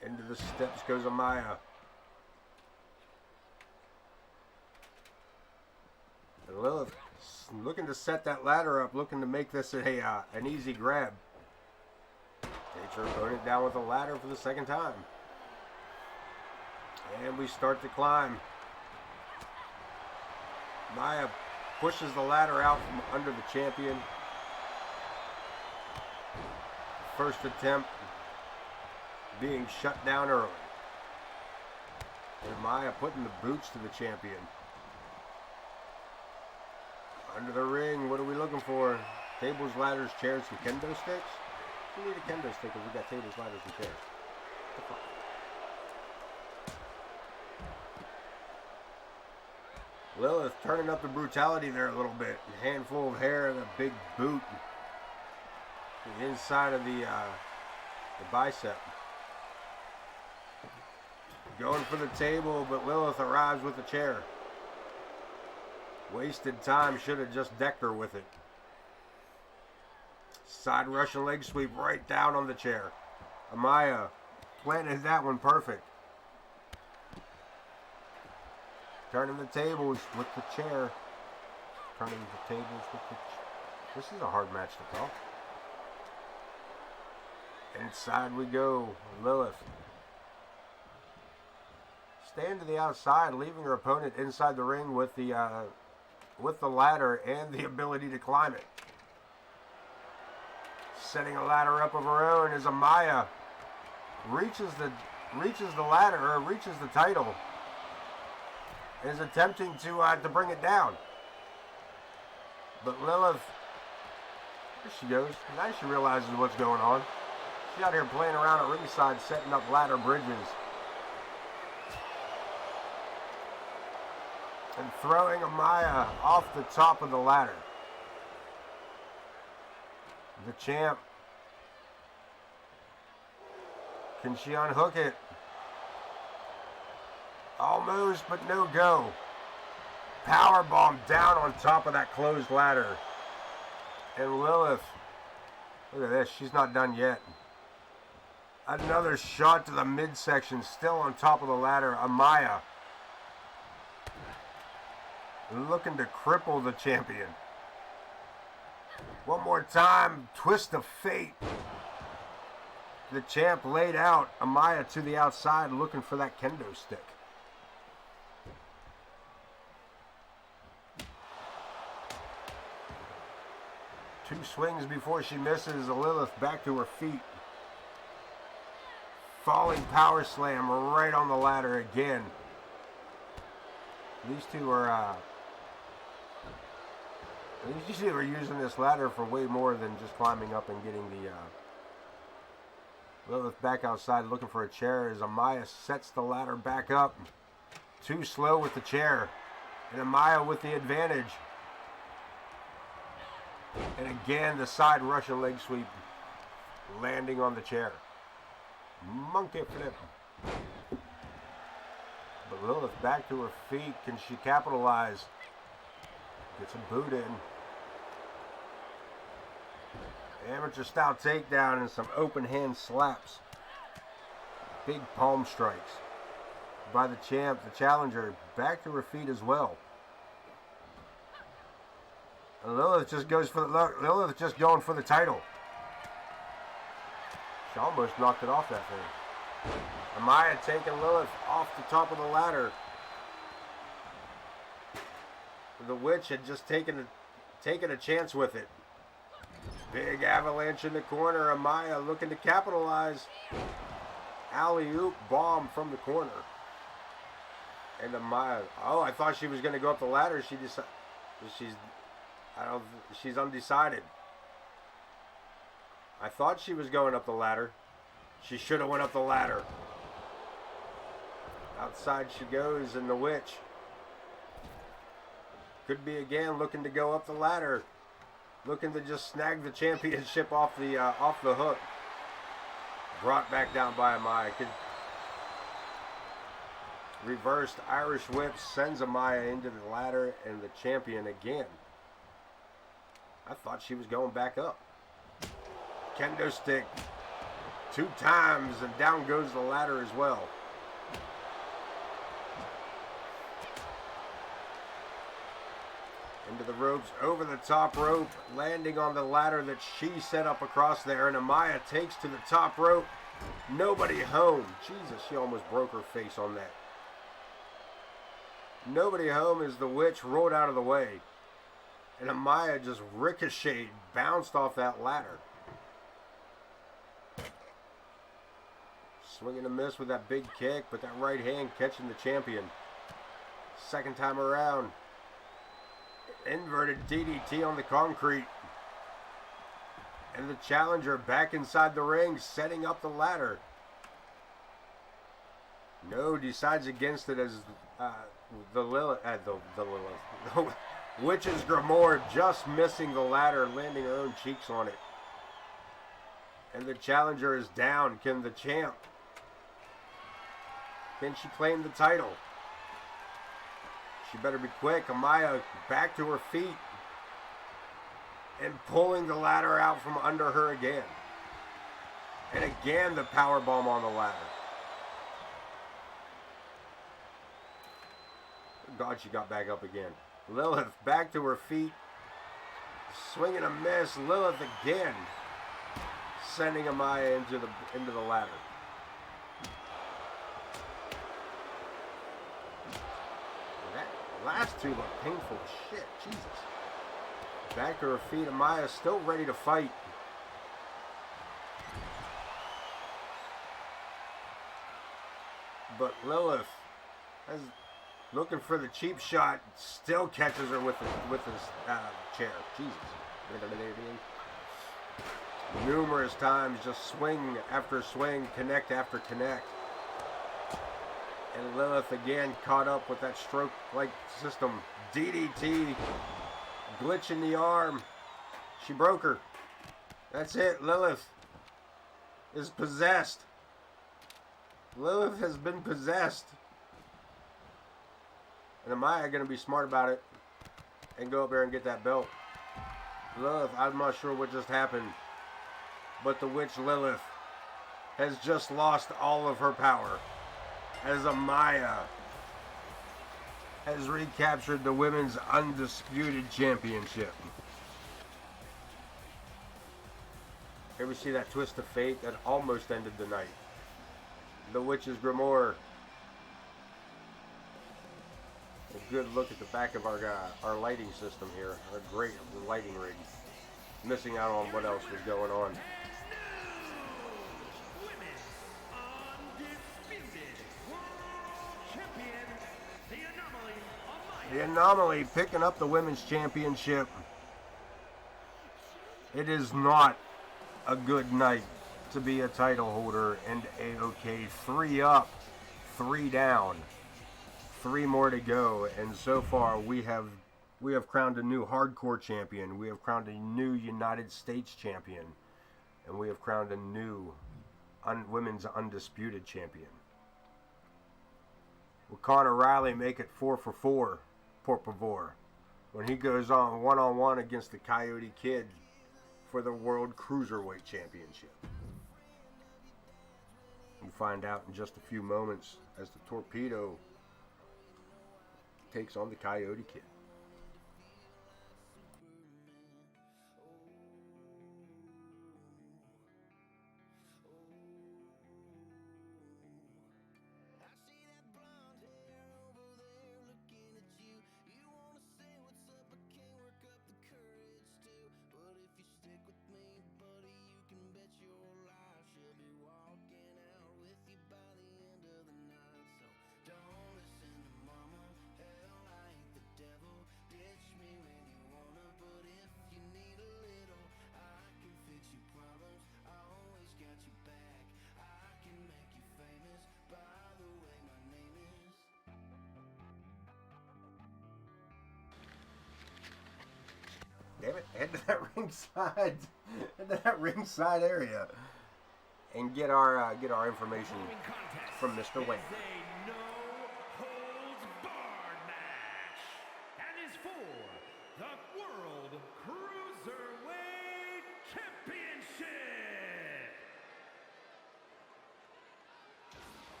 Into the steps goes Amaya. And Lilith looking to set that ladder up, looking to make this an easy grab. Takes her opponent down with a ladder for the second time. And we start to climb. Maya pushes the ladder out from under the champion. First attempt being shut down early. And Maya putting the boots to the champion. Under the ring, what are we looking for? Tables, ladders, chairs, and kendo sticks? We need a kendo stick because we got tables, ladders, and chairs. Lilith turning up the brutality there a little bit. A handful of hair and a big boot. The inside of the bicep. Going for the table, but Lilith arrives with the chair. Wasted time, should have just decked her with it. Side Russian leg sweep right down on the chair. Amaya planted that one perfect. Turning the tables with the chair. Turning the tables with the chair. This is a hard match to call. Inside we go. Lilith. Stand to the outside, leaving her opponent inside the ring with the ladder and the ability to climb it. Setting a ladder up of her own as Amaya reaches the ladder, or reaches the title. Is attempting to bring it down. But Lilith, there she goes. Now she realizes what's going on. She's out here playing around at ringside, setting up ladder bridges. And throwing Amaya off the top of the ladder. The champ. Can she unhook it? Almost, but no go. Powerbomb down on top of that closed ladder. And Lilith, look at this, she's not done yet. Another shot to the midsection, still on top of the ladder. Amaya looking to cripple the champion. One more time, twist of fate. The champ laid out. Amaya to the outside, looking for that kendo stick. Two swings before she misses. Lilith back to her feet. Falling power slam right on the ladder again. These two are using this ladder for way more than just climbing up and getting the Lilith back outside looking for a chair as Amaya sets the ladder back up. Too slow with the chair. And Amaya with the advantage. And again, the side Russian leg sweep landing on the chair. Monkey flip. But Lilith back to her feet. Can she capitalize? Gets a boot in. Amateur style takedown and some open hand slaps. Big palm strikes by the champ, the challenger, back to her feet as well. And Lilith just goes for Lilith just going for the title. She almost knocked it off that thing. Amaya taking Lilith off the top of the ladder. The witch had just taken a chance with it. Big avalanche in the corner. Amaya looking to capitalize. Alley-oop bomb from the corner. And Amaya, I thought she was going to go up the ladder. She's undecided. I thought she was going up the ladder. She should have went up the ladder. Outside she goes, and the witch could be again looking to go up the ladder. Looking to just snag the championship off the hook. Brought back down by Amaya. Reversed Irish whip sends Amaya into the ladder and the champion again. I thought she was going back up. Kendo stick 2 times and down goes the ladder as well. Into the ropes, over the top rope, landing on the ladder that she set up across there, and Amaya takes to the top rope. Nobody home. Jesus, she almost broke her face on that. Nobody home as the witch rolled out of the way. And Amaya just ricocheted, bounced off that ladder. Swinging a miss with that big kick, but that right hand catching the champion. Second time around. Inverted DDT on the concrete. And the challenger back inside the ring, setting up the ladder. No, decides against it as the Witch's Grimoire just missing the ladder, landing her own cheeks on it. And the challenger is down. Can the champ? Can she claim the title? She better be quick. Amaya back to her feet. And pulling the ladder out from under her again. And again the power bomb on the ladder. God, she got back up again. Lilith back to her feet. Swinging a miss. Lilith again. Sending Amaya into the ladder. That last two look painful as shit. Jesus. Back to her feet. Amaya still ready to fight. But Lilith has looking for the cheap shot. Still catches her with his chair. Jesus. Numerous times, just swing after swing, connect after connect. And Lilith again caught up with that stroke-like system. DDT. Glitch in the arm. She broke her. That's it. Lilith is possessed. Lilith has been possessed. And Amaya going to be smart about it and go up there and get that belt. Lilith, I'm not sure what just happened. But the witch Lilith has just lost all of her power as Amaya has recaptured the women's undisputed championship. Here we see that twist of fate that almost ended the night. The Witch's Grimoire. A good look at the back of our lighting system here. Our great lighting rig. Missing out on what else was going on. The Anomaly picking up the women's championship. It is not a good night to be a title holder in AoK. 3 up, 3 down, 3 more to go, and so far we have crowned a new hardcore champion, we have crowned a new United States champion, and we have crowned a new women's undisputed champion. Will Connor Riley make it 4 for 4, por favor, when he goes on one-on-one against the Coyote Kid for the World Cruiserweight Championship? We'll find out in just a few moments as the Torpedo takes on the Coyote Kid. Damn it, head to that ringside area and get our information from Mr. Wayne. No holds barred match, and is for the World Cruiserweight Championship.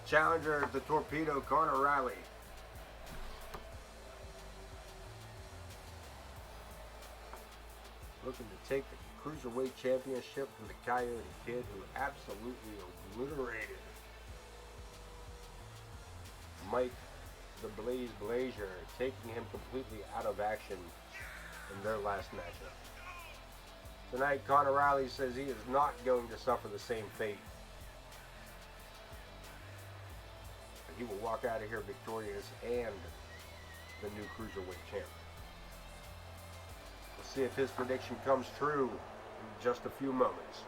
Challenger is the Torpedo, Connor Riley. Looking to take the Cruiserweight Championship from the Coyote Kid, who absolutely obliterated Mike the Blaze Blazer, taking him completely out of action in their last matchup. Tonight, Connor Riley says he is not going to suffer the same fate. He will walk out of here victorious and the new Cruiserweight champ. We'll see if his prediction comes true in just a few moments.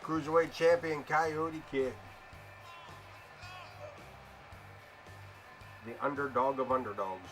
Cruiserweight champion Coyote Kid. The underdog of underdogs.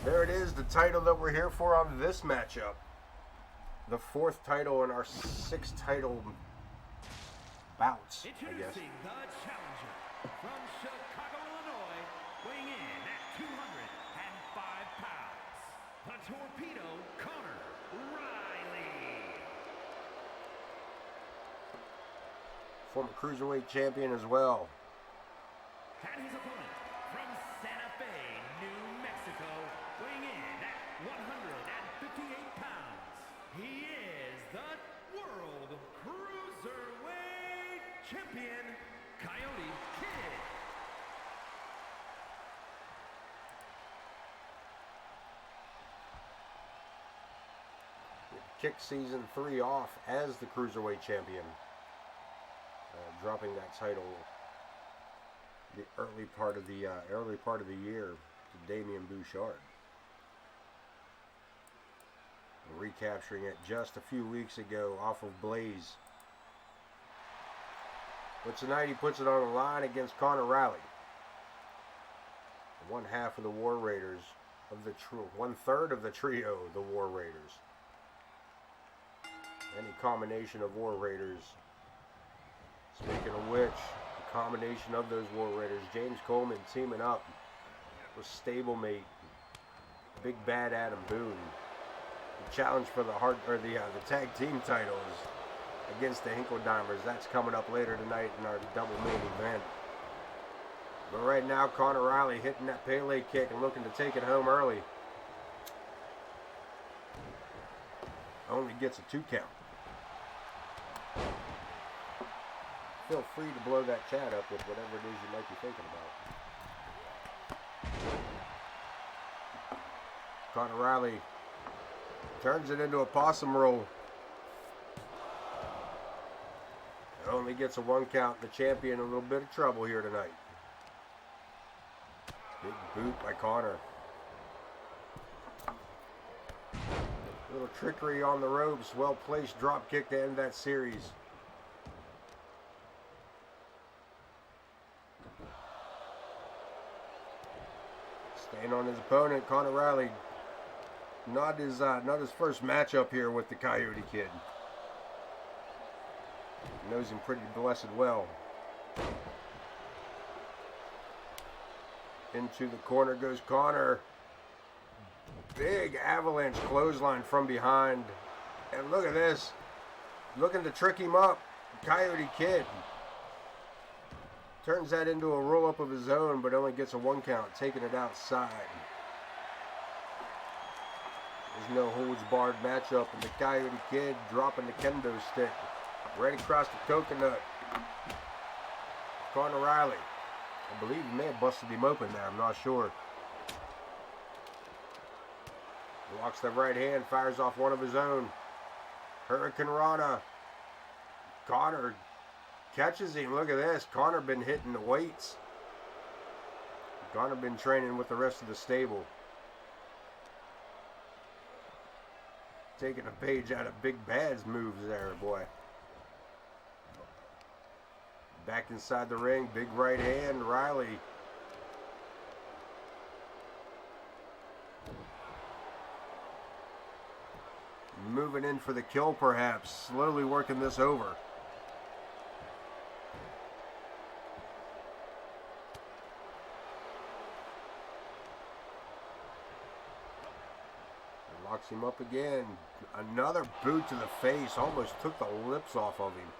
There it is, the title that we're here for on this matchup. The 4th title in our 6 title bouts, I guess. Introducing the challenger from Chicago, former Cruiserweight champion as well. And his opponent from Santa Fe, New Mexico, weighing in at 158 pounds, he is the World Cruiserweight Champion, Coyote Kid. Kicked season 3 off as the Cruiserweight champion, dropping that title the early part of the year to Damien Bouchard, recapturing it just a few weeks ago off of Blaze. But tonight he puts it on the line against Connor Riley, one half of the War Raiders of the one-third of the trio, the War Raiders. Any combination of War Raiders. Speaking of which, the combination of those War Raiders, James Coleman teaming up with stablemate Big Bad Adam Boone. The challenge for the tag team titles against the Hinkle Dimers. That's coming up later tonight in our double main event. But right now, Connor Riley hitting that Pele kick and looking to take it home early. Only gets a 2 count. Feel free to blow that chat up with whatever it is you might be thinking about. Connor Riley turns it into a possum roll. It only gets a 1 count. The champion in a little bit of trouble here tonight. Big boot by Connor. Little trickery on the ropes. Well placed drop kick to end that series. Staying on his opponent, Connor Riley. Not his first matchup here with the Coyote Kid. Knows him pretty blessed well. Into the corner goes Connor. Big avalanche clothesline from behind. And look at this. Looking to trick him up. Coyote Kid turns that into a roll-up of his own, but only gets a 1 count, taking it outside. There's no holds-barred matchup, and the Coyote Kid dropping the kendo stick right across the coconut. Connor Riley. I believe he may have busted him open there. I'm not sure. Walks the right hand, fires off one of his own. Hurricane Rana. Connor catches him. Look at this. Connor been hitting the weights. Connor been training with the rest of the stable. Taking a page out of Big Bad's moves there, boy. Back inside the ring, big right hand, Riley. Moving in for the kill perhaps, slowly working this over. Locks him up again. Another boot to the face, almost took the lips off of him.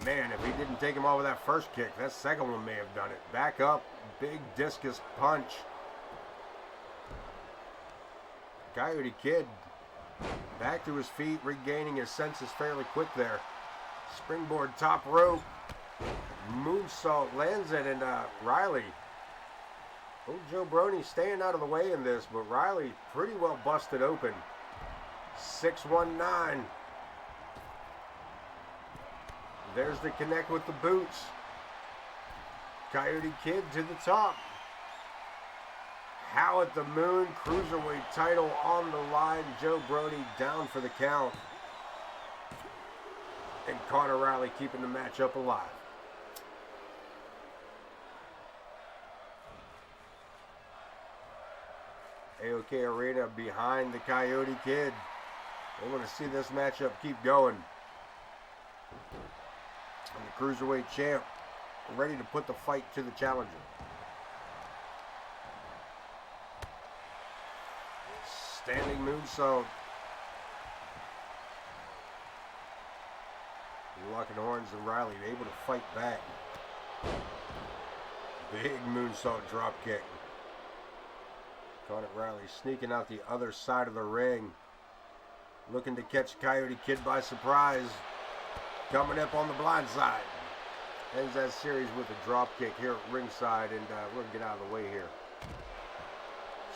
Man, if he didn't take him off with that first kick, that second one may have done it. Back up, big discus punch. Coyote Kid back to his feet, regaining his senses fairly quick there. Springboard top rope. Moonsault lands it, and Riley. Old Joe Brony staying out of the way in this, but Riley pretty well busted open. 619. There's the connect with the boots. Coyote Kid to the top. Howl at the Moon, Cruiserweight title on the line. Joe Brody down for the count. And Connor Riley keeping the matchup alive. AoK Arena behind the Coyote Kid. They want to see this matchup keep going. And the Cruiserweight champ ready to put the fight to the challenger. Standing moonsault. locking horns, and Riley able to fight back. Big moonsault drop kick. Connor Riley sneaking out the other side of the ring. Looking to catch Coyote Kid by surprise. Coming up on the blind side. Ends that series with a drop kick here at ringside, and we're going to get out of the way here.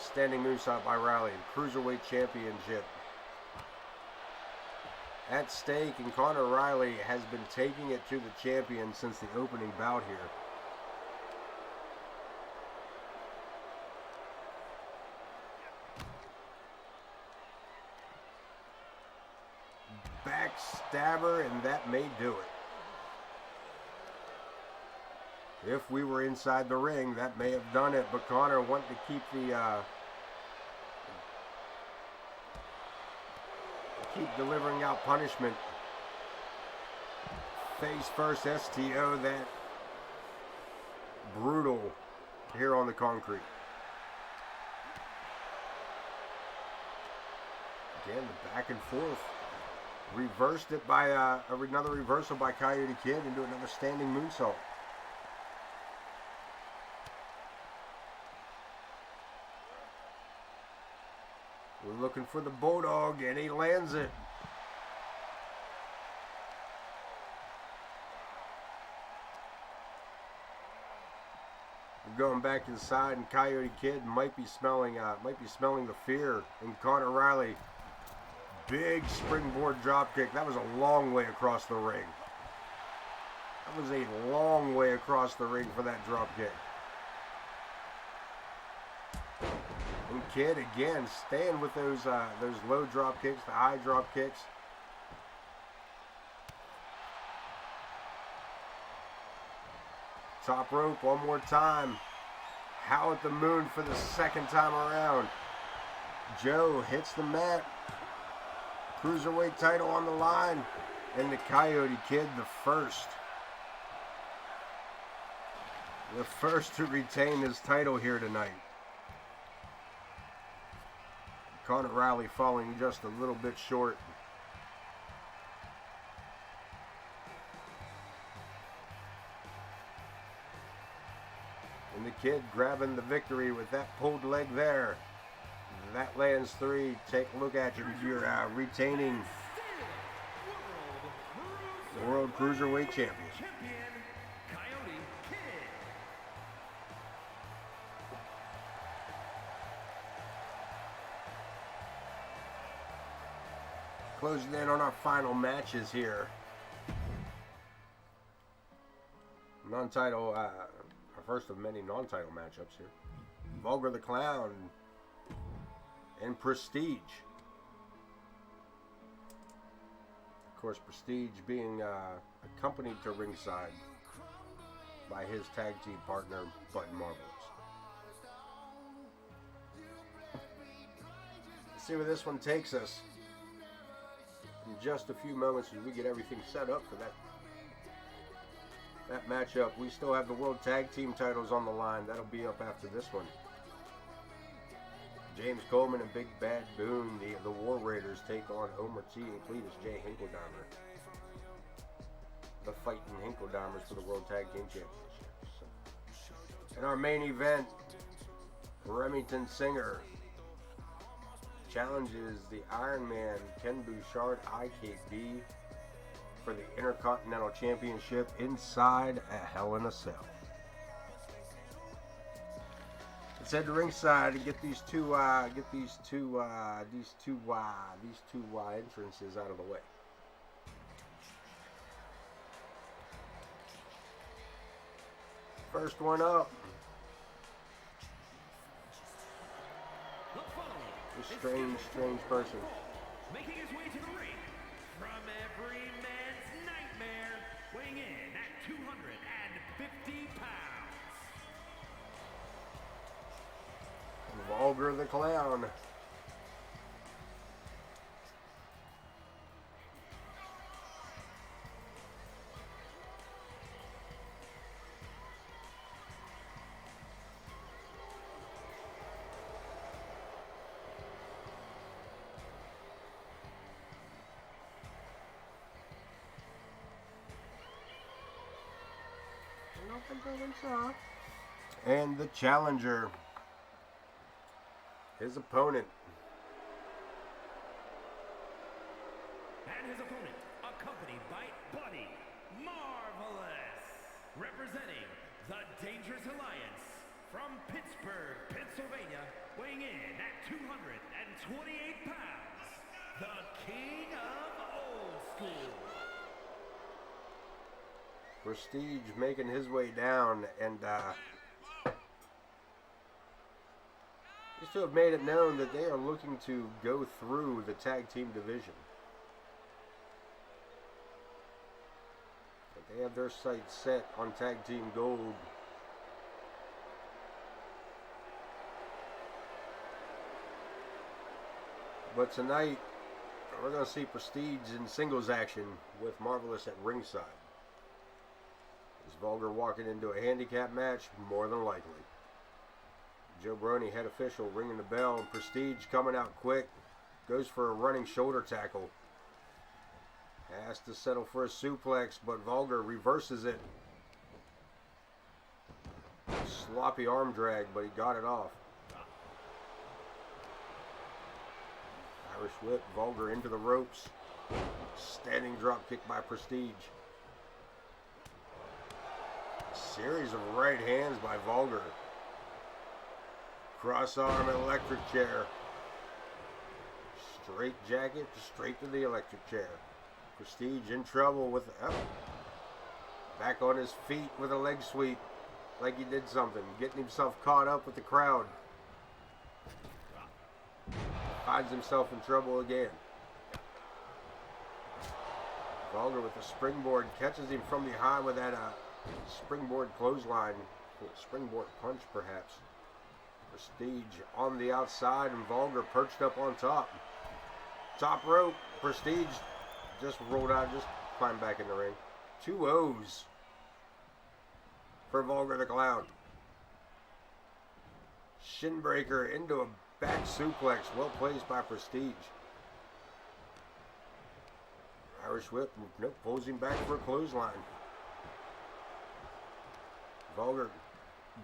Standing moonsault by Riley. Cruiserweight Championship at stake, and Connor Riley has been taking it to the champion since the opening bout here. Backstabber, and that may do it. If we were inside the ring, that may have done it, but Connor wanted to keep the keep delivering out punishment. Face first STO, that brutal here on the concrete. Again, the back and forth. Reversed it by another reversal by Coyote Kid into another standing moonsault. We're looking for the Bulldog, and he lands it. We're going back inside, and Coyote Kid might be smelling the fear. And Connor Riley, big springboard drop kick. That was a long way across the ring. That was a long way across the ring for that drop kick. And Kid again staying with those low drop kicks, the high drop kicks. Top rope one more time. Howl at the Moon for the second time around. Joe hits the mat. Cruiserweight title on the line. And the Coyote Kid, the first. The first to retain his title here tonight. Connor Riley falling just a little bit short. And the Kid grabbing the victory with that pulled leg there. That lands 3. Take a look at you. You're retaining the World Cruiserweight Champion. Closing in on our final matches here. Non-title, our first of many non-title matchups here. Vulgar the Clown and Prestige. Of course, Prestige being accompanied to ringside by his tag team partner, Button Marvelous. Let's see where this one takes us. In just a few moments as we get everything set up for that matchup. We still have the World Tag Team titles on the line. That'll be up after this one. James Coleman and Big Bad Boone, the War Raiders, take on Omer T and Cletus J. Hinkledeimer. The Fighting Hinkledeimers for the World Tag Team Championships. In our main event, Remington Singer challenges the Iron Man Ken Bouchard IKB for the Intercontinental Championship inside a Hell in a Cell. Let's head to ringside and get these two entrances out of the way. First one up. A strange person. Making his way to the ring from every man's nightmare, weighing in at 250 pounds. Vulgar the Clown. And the challenger, his opponent. And his opponent, accompanied by Buddy Marvelous, representing the Dangerous Alliance from Pittsburgh, Pennsylvania, weighing in at 228 pounds, the King of Old School. Prestige making his way down, and used to have made it known that they are looking to go through the tag team division. But they have their sights set on tag team gold. But tonight, we're going to see Prestige in singles action with Marvelous at ringside. Is Vulgar walking into a handicap match? More than likely. Joe Brony, head official, ringing the bell. And Prestige coming out quick. Goes for a running shoulder tackle. Has to settle for a suplex, but Vulgar reverses it. Sloppy arm drag, but he got it off. Irish whip, Vulgar into the ropes. Standing drop kick by Prestige. Series of right hands by Vulgar. Cross arm electric chair. Straight jacket, straight to the electric chair. Prestige in trouble with back on his feet with a leg sweep, like he did something, getting himself caught up with the crowd. Finds himself in trouble again. Vulgar with the springboard, catches him from behind with that springboard clothesline, springboard punch perhaps. Prestige on the outside and Vulgar perched up on top. Top rope, Prestige just rolled out, just climbed back in the ring. 2 O's for Vulgar the Clown. Shinbreaker into a back suplex, well placed by Prestige. Irish whip, nope, pulls him back for a clothesline. Vulgar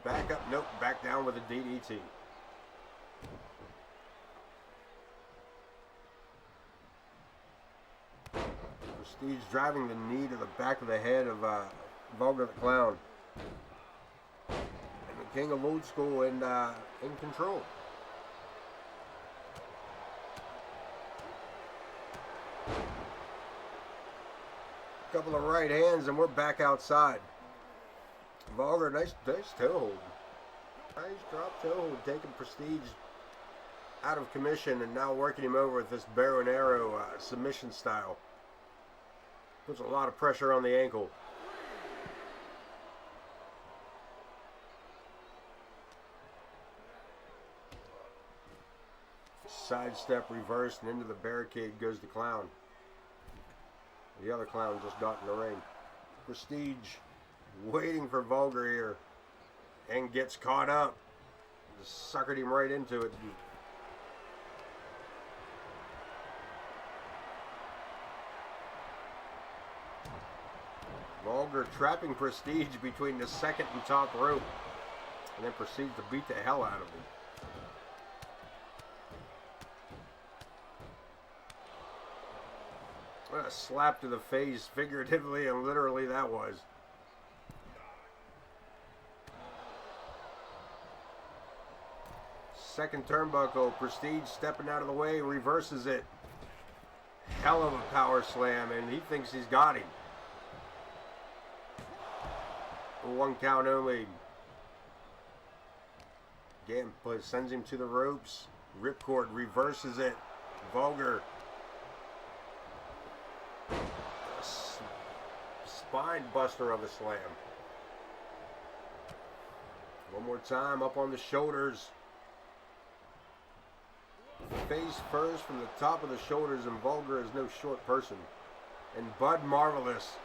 back up, nope, back down with a DDT. Prestige driving the knee to the back of the head of Vulgar the Clown. And the King of Old School in control. Couple of right hands and we're back outside. Vulgar, nice toe hold. Nice drop toe hold, taking Prestige out of commission and now working him over with this bow and arrow submission style. Puts a lot of pressure on the ankle. Sidestep reversed and into the barricade goes the Clown. The other Clown just got in the ring. Prestige waiting for Vulgar here and gets caught up. Just suckered him right into it. Vulgar trapping Prestige between the second and top rope and then proceeds to beat the hell out of him. What a slap to the face, figuratively and literally that was. Second turnbuckle, Prestige stepping out of the way, reverses it. Hell of a power slam, and he thinks he's got him. 1 count only. Again, sends him to the ropes. Ripcord reverses it. Vulgar. Spine buster of a slam. One more time, up on the shoulders. Face first from the top of the shoulders, and Vulgar is no short person. And Bud Marvelous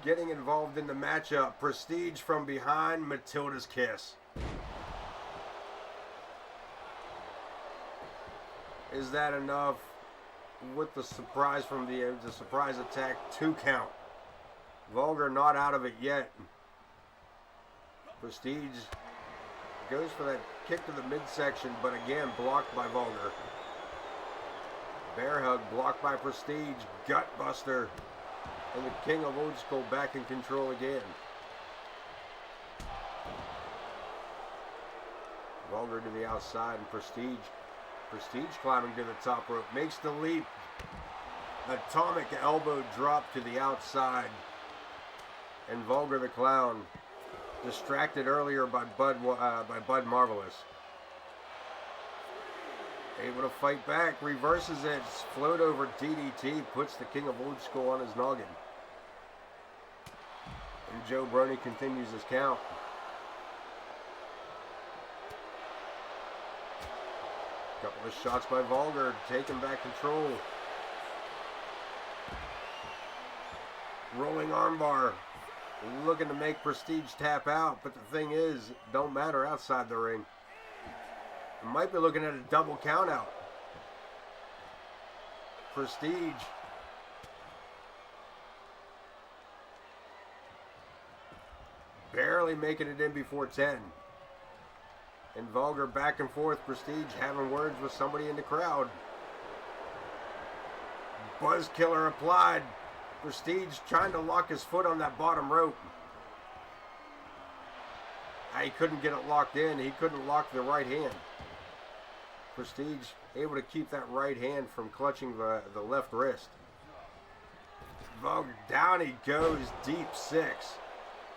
getting involved in the matchup. Prestige from behind, Matilda's kiss. Is that enough? With the surprise from the surprise attack, 2 count. Vulgar not out of it yet. Prestige goes for that kick to the midsection, but again blocked by Vulgar. Bear hug blocked by Prestige. Gut buster. And the King of Old School back in control again. Vulgar to the outside and Prestige climbing to the top rope. Makes the leap. Atomic elbow drop to the outside. And Vulgar the Clown, distracted earlier by Bud Marvelous. Able to fight back, reverses it, float over DDT, puts the King of Old School on his noggin. And Joe Brony continues his count. Couple of shots by Vulgar, taking back control. Rolling armbar, looking to make Prestige tap out, but the thing is, it don't matter outside the ring. Might be looking at a double count out. Prestige barely making it in before 10. And Vulgar back and forth. Prestige having words with somebody in the crowd. Buzz killer applied. Prestige trying to lock his foot on that bottom rope. He couldn't get it locked in. He couldn't lock the right hand. Prestige able to keep that right hand from clutching the left wrist. Vulgar, down he goes, deep six.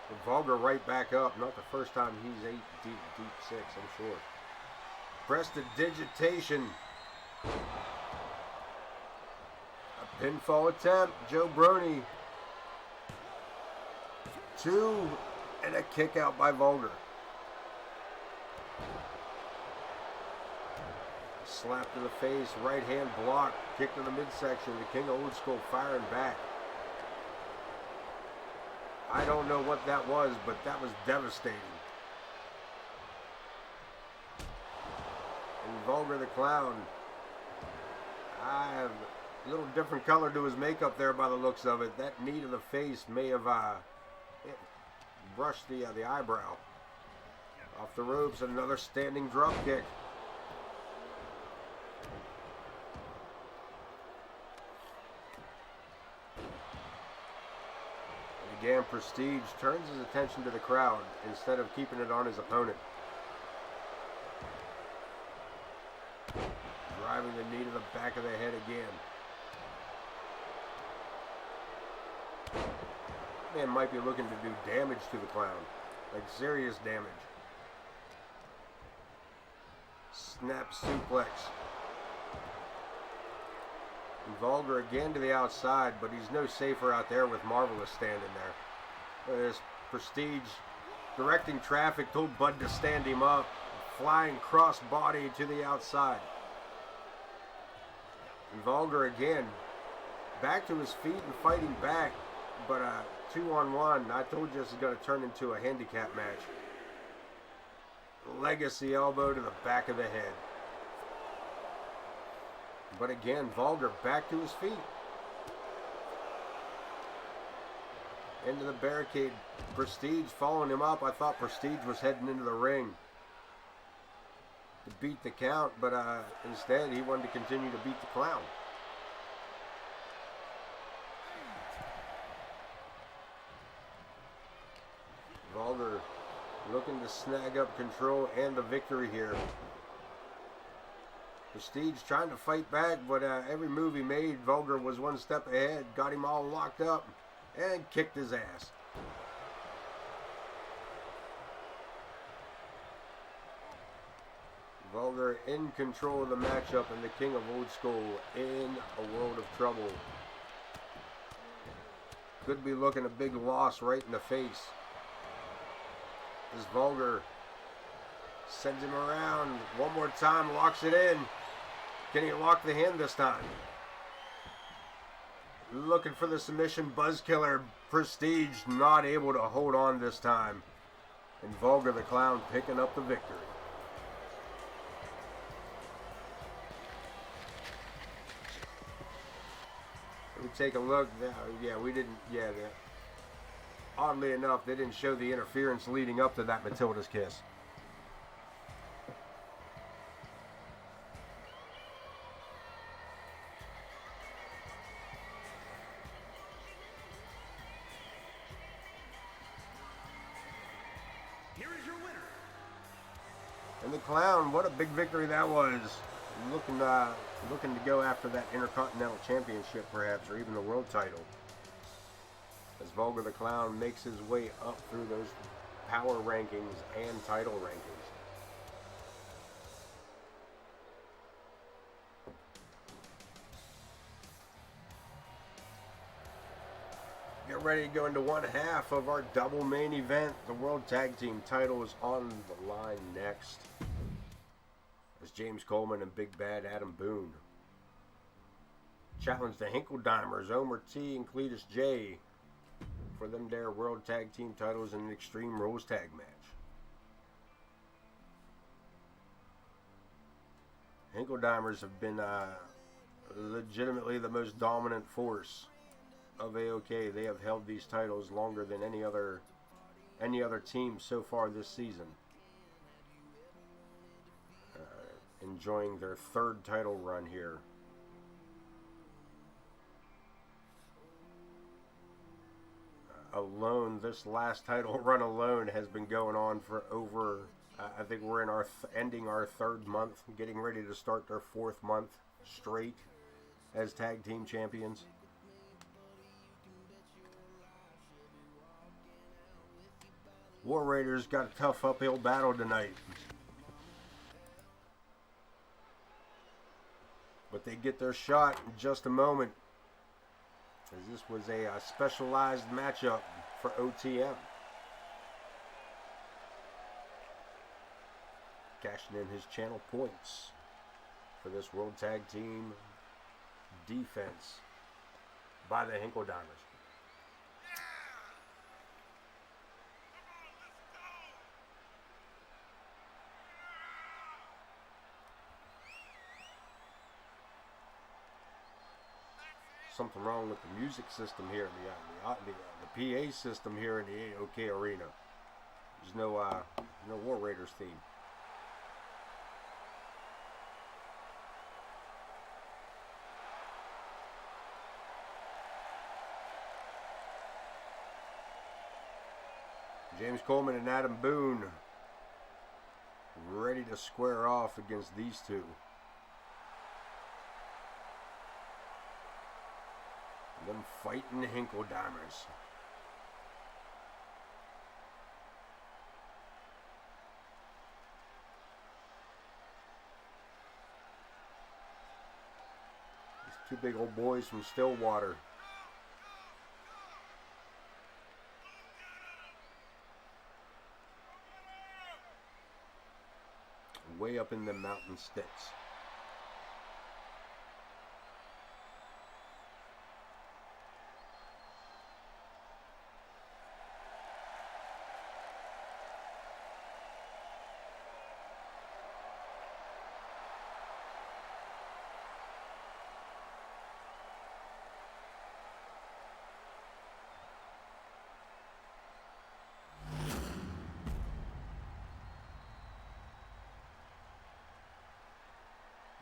And Vulgar right back up. Not the first time he's ate deep six, I'm sure. Prestidigitation. A pinfall attempt. Joe Brony. 2 and a kick out by Vulgar. Slap to the face, right hand block, kick to the midsection. The King of Old School firing back. I don't know what that was, but that was devastating. And Vulgar the Clown. I have a little different color to his makeup there by the looks of it. That knee to the face may have brushed the eyebrow. Off the ropes, another standing drop kick. Again, Prestige turns his attention to the crowd instead of keeping it on his opponent. Driving the knee to the back of the head again. Man might be looking to do damage to the Clown. Like serious damage. Snap suplex. And Vulgar again to the outside, but he's no safer out there with Marvelous standing there. There's Prestige directing traffic, told Bud to stand him up. Flying cross body to the outside. And Vulgar again back to his feet and fighting back, but 2-on-1. I told you this is going to turn into a handicap match. Legacy elbow to the back of the head. But again, Vulgar back to his feet. Into the barricade. Prestige following him up. I thought Prestige was heading into the ring to beat the count, but instead he wanted to continue to beat the Clown. Vulgar looking to snag up control and the victory here. Prestige trying to fight back, but every move he made, Vulgar was one step ahead, got him all locked up, and kicked his ass. Vulgar in control of the matchup, and the King of Old School in a world of trouble. Could be looking a big loss right in the face. As Vulgar sends him around one more time, locks it in. Can he lock the hand this time? Looking for the submission, Buzz Killer. Prestige not able to hold on this time. And Vulgar the Clown picking up the victory. Let me take a look. Yeah, we didn't. Yeah, Oddly enough, they didn't show the interference leading up to that Matilda's kiss. Here is your winner. And the Clown, what a big victory that was. Looking to go after that Intercontinental Championship, perhaps, or even the World Title. As Vulgar the Clown makes his way up through those power rankings and title rankings. Get ready to go into one half of our double main event. The World Tag Team title is on the line next. As James Coleman and Big Bad Adam Boone challenge the Hinkledimers, Omer T and Cletus J, for them their World Tag Team titles in an Extreme Rules tag match. Hinkledimers have been legitimately the most dominant force of AoK. They have held these titles longer than any other team so far this season. Enjoying their third title run here. Alone, this last title run alone has been going on for over, I think we're in our ending our third month, getting ready to start their fourth month straight as tag team champions. War Raiders got a tough uphill battle tonight. But they get their shot in just a moment, as this was a specialized matchup for OTM. Cashing in his channel points for this World Tag Team defense by the Hinkledimers. Something wrong with the music system here, the PA system here in the AoK arena. There's no War Raiders theme. James Coleman and Adam Boone ready to square off against these two. Them fighting the Hinkledimers. These two big old boys from Stillwater. Way up in the mountain sticks.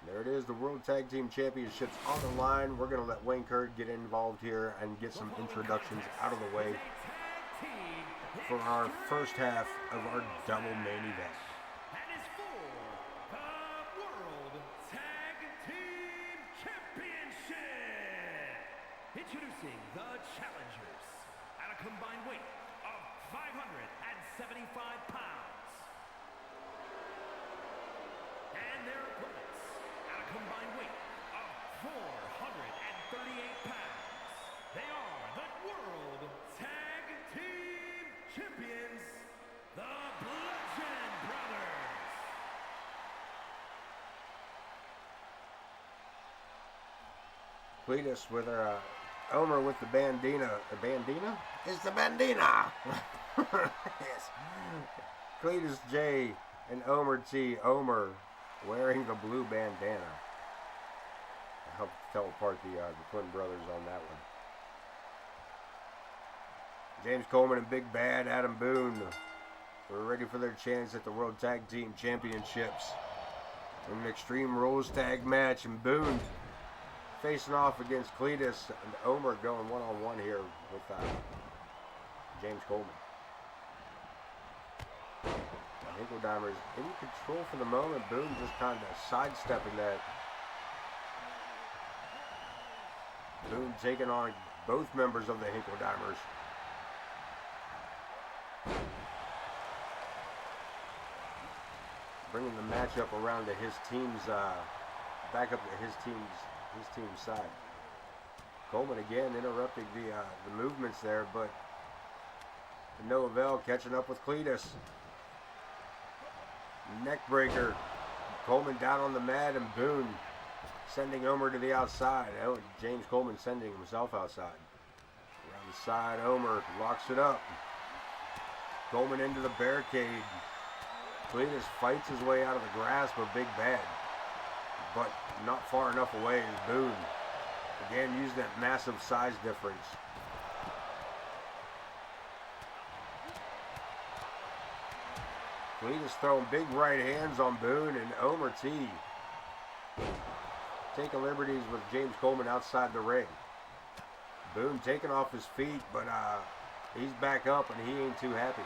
There it is, the World Tag Team Championships on the line. We're going to let Wayne Kurt get involved here and get some introductions out of the way for our first half of our double main event. That is for the World Tag Team Championship. Introducing the challengers at a combined weight of 575 pounds. And their opponents at a combined weight of 438 pounds. They are the World Tag Team Champions, the Bludgeon Brothers. Cletus with her, Omer with the bandana. The bandana? It's the bandana! Yes. Cletus J and Omer T. Omer wearing the blue bandana. I helped tell apart the twin brothers on that one. James Coleman and Big Bad Adam Boone are ready for their chance at the World Tag Team Championships. In an Extreme Rules tag match, and Boone facing off against Cletus and Omer going one-on-one here with James Coleman. Hinkle Dimer's in control for the moment. Boone just kind of sidestepping that. Boone taking on both members of the Hinkle Dimers. Bringing the matchup around to his team's, back up to his team's side. Coleman again interrupting the movements there, but to no avail, catching up with Cletus. Neckbreaker. Coleman down on the mat, and Boone sending Omer to the outside. James Coleman sending himself outside. Around the side, Omer locks it up. Coleman into the barricade. Cletus fights his way out of the grasp of Big Bad, but not far enough away as Boone again used that massive size difference. Cletus throwing big right hands on Boone, and Omer T taking liberties with James Coleman outside the ring. Boone taking off his feet, but he's back up and he ain't too happy.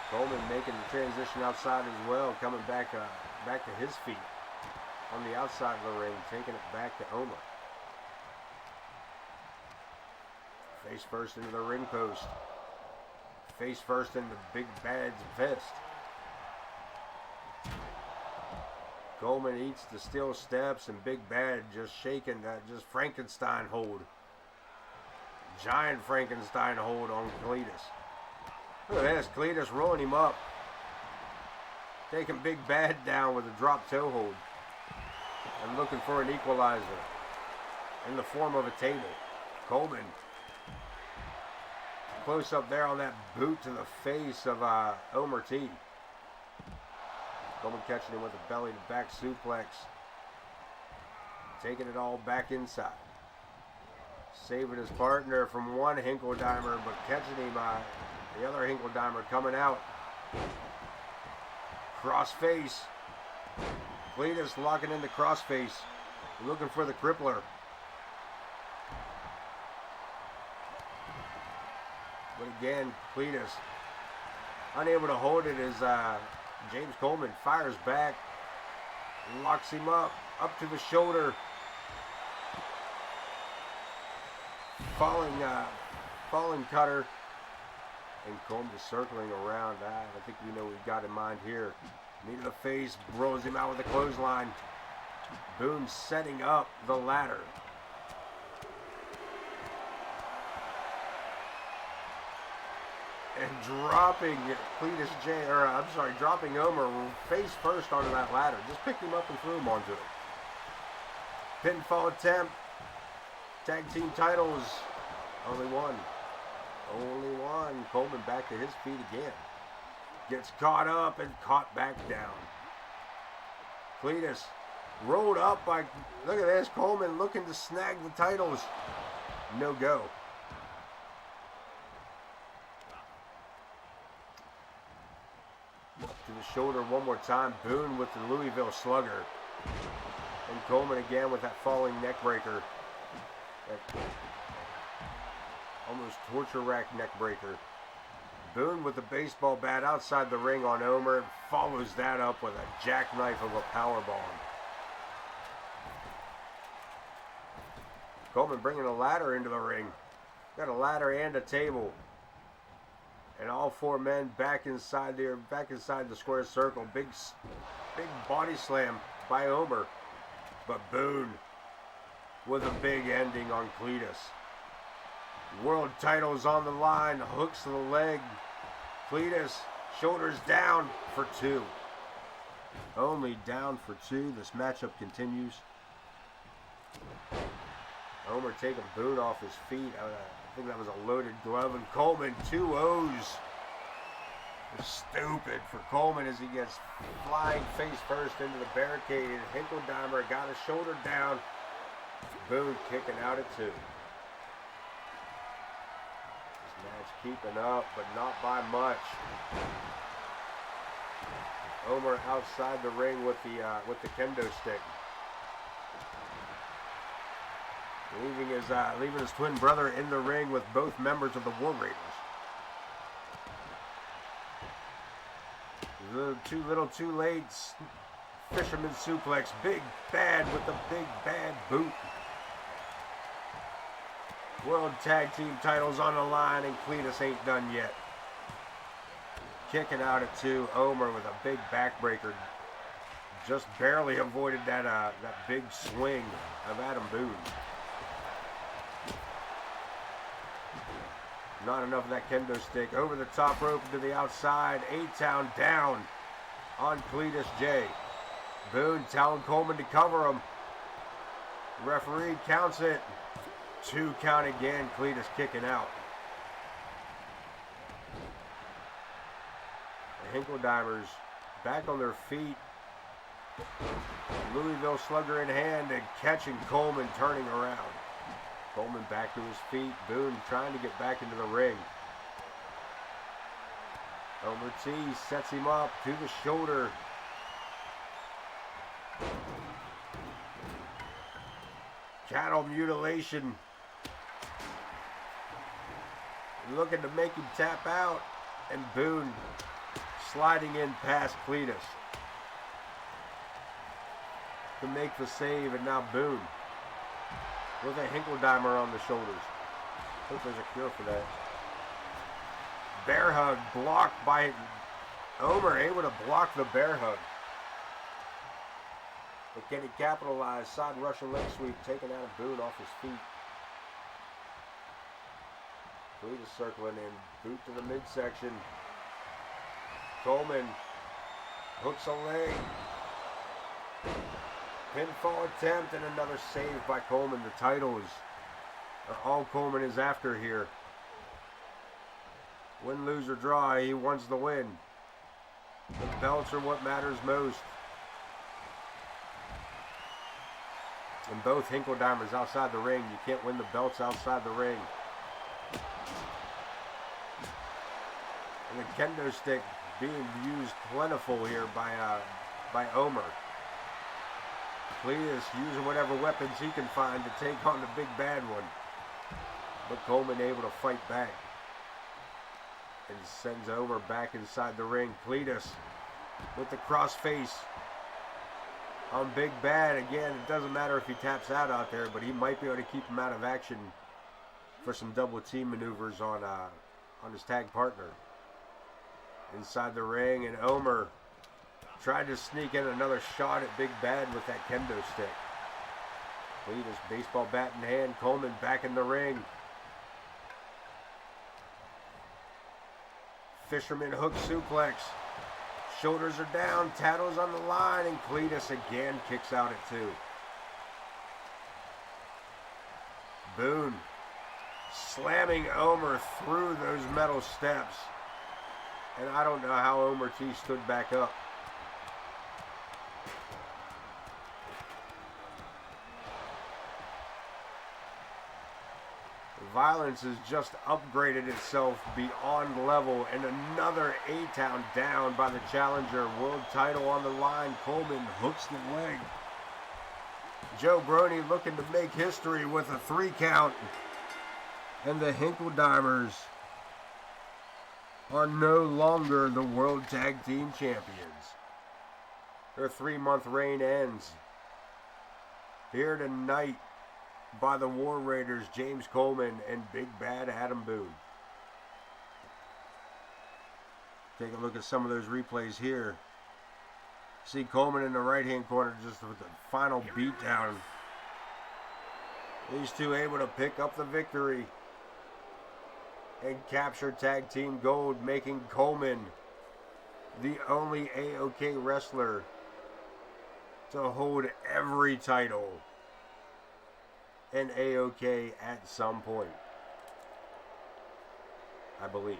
Coleman making the transition outside as well, coming back to his feet on the outside of the ring, taking it back to Omer. Face first into the ring post. Face first into Big Bad's fist. Coleman eats the steel steps, and Big Bad just shaking that just Frankenstein hold. Giant Frankenstein hold on Cletus. Look at this, Cletus rolling him up. Taking Big Bad down with a drop toe hold. And looking for an equalizer in the form of a table. Coleman. Close up there on that boot to the face of Omer T. Coleman catching him with a belly to back suplex. Taking it all back inside. Saving his partner from one Hinkle Dimer, but catching him the other Hinkle Dimer coming out. Cross face. Cletus locking into cross face. Looking for the crippler. But again, Cletus unable to hold it as James Coleman fires back. Locks him up to the shoulder. Falling cutter. And Coleman just circling around. I think we know what we've got in mind here. Knee to the face, rolls him out with a clothesline. Boone setting up the ladder. And dropping dropping Omer face first onto that ladder. Just picked him up and threw him onto it. Pinfall attempt. Tag team titles. Only one. Only one. Coleman back to his feet again. Gets caught up and caught back down. Cletus rolled up by, look at this, Coleman looking to snag the titles. No go. Up to the shoulder one more time. Boone with the Louisville Slugger. And Coleman again with that falling neck breaker. That almost torture rack neck breaker. Boone with the baseball bat outside the ring on Omer. Follows that up with a jackknife of a powerbomb. Coleman bringing a ladder into the ring. Got a ladder and a table. And all four men back inside the square circle. Big body slam by Omer. But Boone with a big ending on Cletus. World titles on the line. Hooks to the leg. Cletus shoulders down for two. Only down for two. This matchup continues. Omer taking Boone off his feet. I think that was a loaded glove. And Coleman, 2 O's. It's stupid for Coleman as he gets flying face first into the barricade. Hinkle Dimer got his shoulder down. Boone kicking out at 2. Match keeping up, but not by much. Omer outside the ring with the kendo stick, leaving his twin brother in the ring with both members of the War Raiders. Too little, too late. Fisherman suplex. Big Bad with the big bad boot. World Tag Team titles on the line, and Cletus ain't done yet. Kicking out at 2. Omer with a big backbreaker. Just barely avoided that big swing of Adam Boone. Not enough of that kendo stick. Over the top rope to the outside. A-Town down on Cletus J. Boone telling Coleman to cover him. Referee counts it. 2 count again. Cletus kicking out. The Hinkledimers back on their feet. Louisville Slugger in hand and catching Coleman, turning around. Coleman back to his feet. Boone trying to get back into the ring. Omer T sets him up to the shoulder. Cattle mutilation. Looking to make him tap out. And Boone sliding in past Cletus to make the save, and now Boone with a Hinkledimer on the shoulders. Hope there's a cure for that. Bear hug blocked by Omer, able to block the bear hug. But can he capitalize? Side Russian leg sweep taken out of Boone off his feet. Cletus circling in, boot to the midsection. Coleman hooks a leg. Pinfall attempt and another save by Coleman. The titles are all Coleman is after here. Win, lose, or draw, he wants the win. The belts are what matters most. And both Hinkledimers outside the ring. You can't win the belts outside the ring. And the kendo stick being used plentiful here by Omer. Cletus using whatever weapons he can find to take on the big bad one. But Coleman able to fight back. And sends Omer back inside the ring. Cletus with the crossface on Big Bad. Again, it doesn't matter if he taps out there, but he might be able to keep him out of action for some double team maneuvers on his tag partner. Inside the ring, and Omer tried to sneak in another shot at Big Bad with that kendo stick. Cletus baseball bat in hand. Coleman back in the ring. Fisherman hook suplex. Shoulders are down. Titles on the line. And Cletus again kicks out at 2. Boone slamming Omer through those metal steps. And I don't know how Omer T stood back up. Violence has just upgraded itself beyond level, and another A-Town down by the challenger. World title on the line. Coleman hooks the leg. Joe Brony looking to make history with a 3 count. And the Hinkledimers are no longer the World Tag Team Champions. Their 3-month reign ends here tonight by the War Raiders, James Coleman and Big Bad Adam Boone. Take a look at some of those replays here. See Coleman in the right-hand corner just with the final beatdown. These two able to pick up the victory and capture tag team gold, making Coleman the only AoK wrestler to hold every title in AoK at some point. I believe.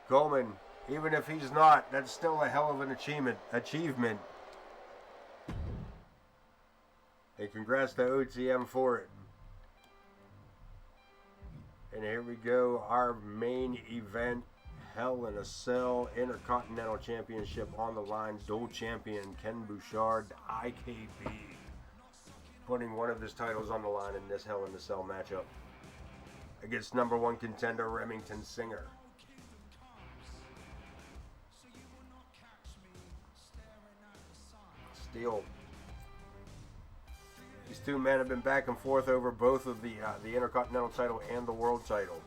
Coleman, even if he's not, that's still a hell of an achievement. And congrats to OTM for it. And here we go, our main event, Hell in a Cell Intercontinental Championship on the line. Dual champion Ken Bouchard, IKB, putting one of his titles on the line in this Hell in a Cell matchup against #1 contender Remington Singer. Still, these two men have been back and forth over both of the Intercontinental title and the World title.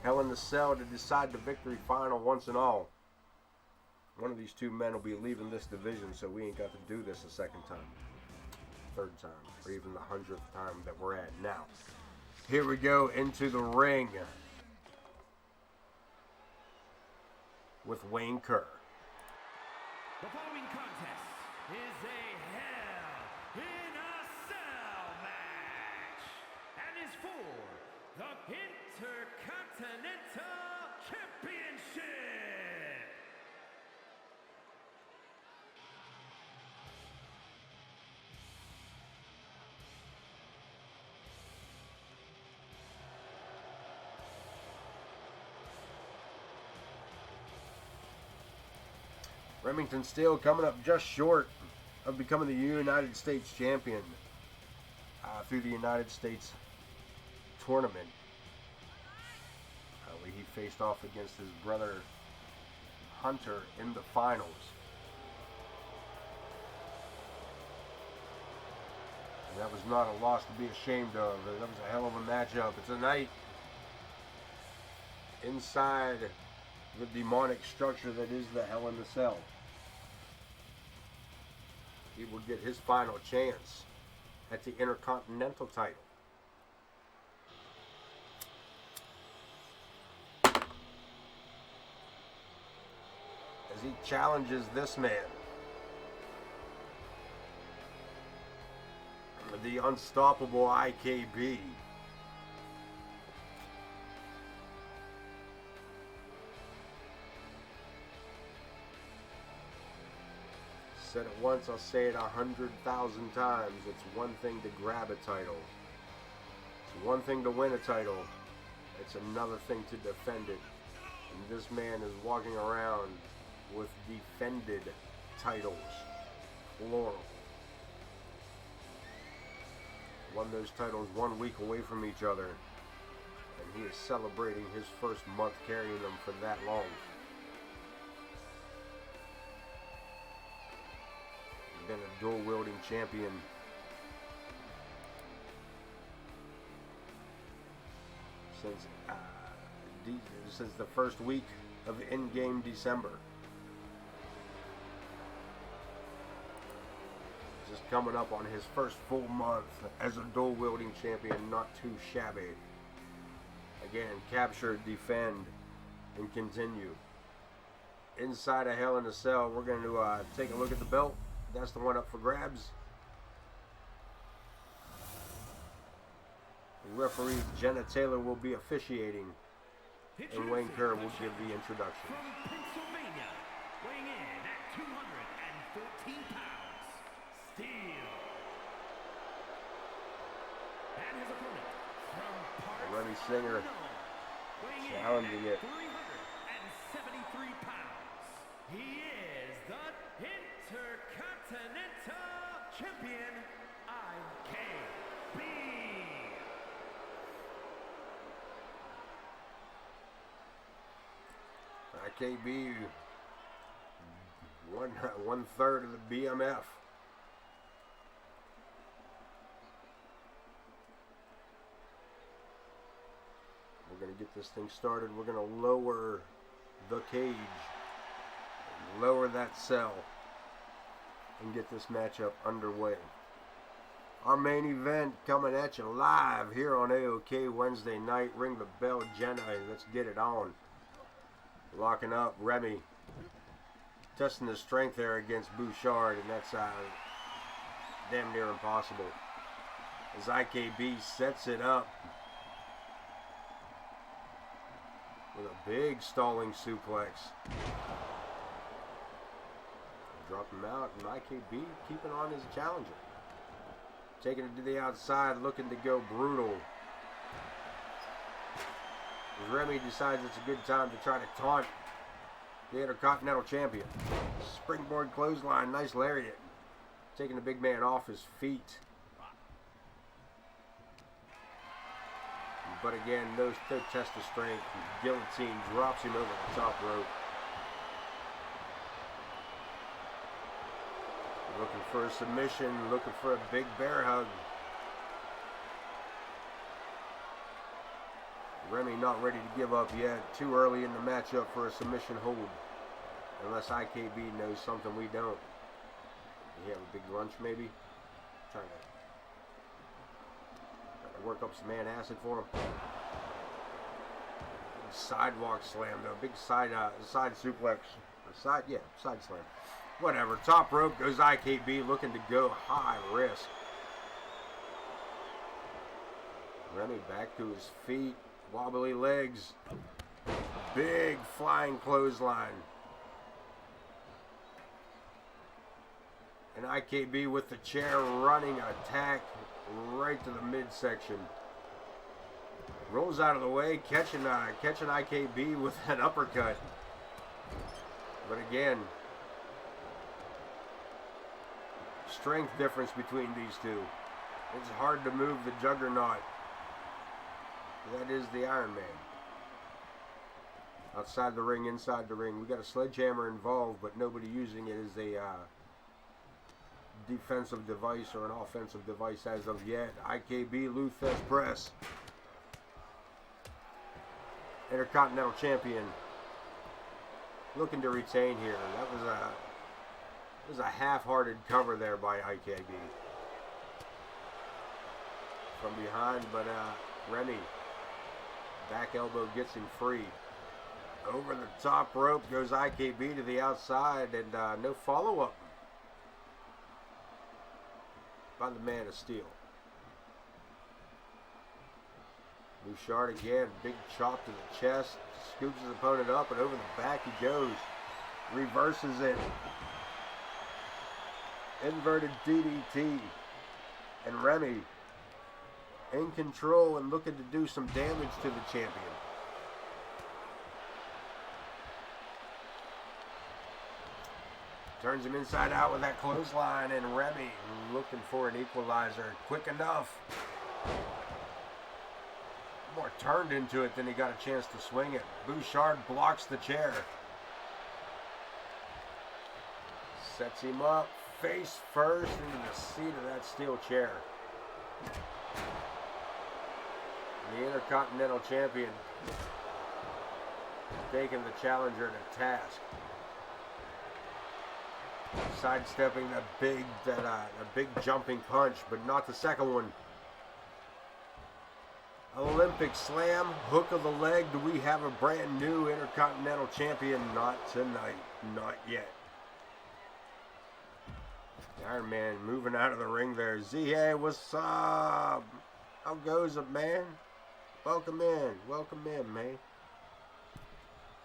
Hell in the Cell to decide the victory final once and all. One of these two men will be leaving this division, so we ain't got to do this a second time, third time, or even the 100th time that we're at now. Here we go into the ring with Wayne Kerr. The following contest is a Hell in a Cell match and is for the Intercontinental Championship. Remington Steele coming up just short of becoming the United States champion through the United States tournament. Where he faced off against his brother Hunter in the finals. And that was not a loss to be ashamed of. That was a hell of a matchup. It's a night inside the demonic structure that is the Hell in the Cell. He will get his final chance at the Intercontinental title. As he challenges this man, the unstoppable IKB. Said it once, I'll say it 100,000 times. It's one thing to grab a title. It's one thing to win a title. It's another thing to defend it. And this man is walking around with defended titles, plural. Won those titles 1 week away from each other, and he is celebrating his first month carrying them for that long. He's been a dual-wielding champion since the first week of in-game December. Just coming up on his first full month as a dual-wielding champion, not too shabby. Again, capture, defend, and continue. Inside of Hell in a Cell, we're going to take a look at the belt. That's the one up for grabs. The referee Jenna Taylor will be officiating, and Wayne Kerr will give the introduction. From Pennsylvania, weighing in at 214 pounds, Steele. And his opponent from Remy Singer weighing challenging in it. at 373 pounds. He is the Intercontinental Champion, IKB. IKB, one third of the BMF. We're going to get this thing started. We're going to lower the cage, lower that cell, and get this matchup underway. Our main event coming at you live here on AoK Wednesday night. Ring the bell, Jenna, and let's get it on. Locking up Remy, testing his strength there against Bouchard, and that's damn near impossible. As IKB sets it up with a big stalling suplex. Drop him out, and IKB keeping on his challenger. Taking it to the outside, looking to go brutal. as Remy decides it's a good time to try to taunt the Intercontinental Champion. Springboard clothesline, nice lariat. Taking the big man off his feet. But again, no test of strength. Guillotine drops him over the top rope. Looking for a submission, looking for a big bear hug. Remy not ready to give up yet. Too early in the matchup for a submission hold. Unless IKB knows something we don't. You have a big lunch maybe? Trying to work up some antacid for him. Big sidewalk slam though. Big side suplex. Side slam. Whatever. Top rope goes IKB, looking to go high risk. Remy back to his feet. Wobbly legs. Big flying clothesline. And IKB with the chair running attack right to the midsection. Rolls out of the way, catching IKB with an uppercut. But again, strength difference between these two. It's hard to move the juggernaut. That is the Iron Man. Outside the ring, inside the ring. We got a sledgehammer involved, but nobody using it as a defensive device or an offensive device as of yet. IKB Luthes press. Intercontinental Champion looking to retain here. That was a half-hearted cover there by IKB from behind, but Remy back elbow gets him free. Over the top rope goes IKB to the outside, and no follow-up by the Man of Steel. Bouchard again, big chop to the chest, scoops his opponent up, and over the back he goes. Reverses it. Inverted DDT. And Remy in control and looking to do some damage to the champion. Turns him inside out with that clothesline, and Remy looking for an equalizer. Quick enough. More turned into it than he got a chance to swing it. Bouchard blocks the chair. Sets him up face first into the seat of that steel chair. The Intercontinental Champion taking the challenger to task. Sidestepping a big jumping punch, but not the second one. Olympic slam, hook of the leg. Do we have a brand new Intercontinental Champion? Not tonight, not yet. The Iron Man moving out of the ring there. Z-Hey, what's up? How goes it, man? Welcome in, man.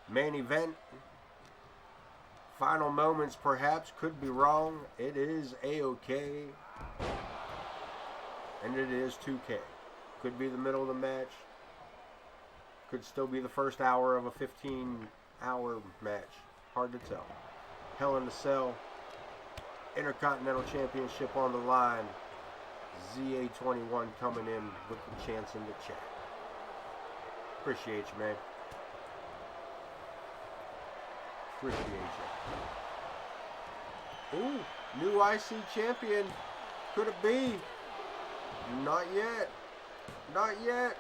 Main event. Final moments, perhaps, could be wrong. It is AoK, and it is 2K. Could be the middle of the match. Could still be the first hour of a 15-hour match. Hard to tell. Hell in a Cell. Intercontinental Championship on the line. ZA21 coming in with the chance in the chat. Appreciate you, man. Appreciate you. Ooh, new IC champion. Could it be? Not yet. Not yet.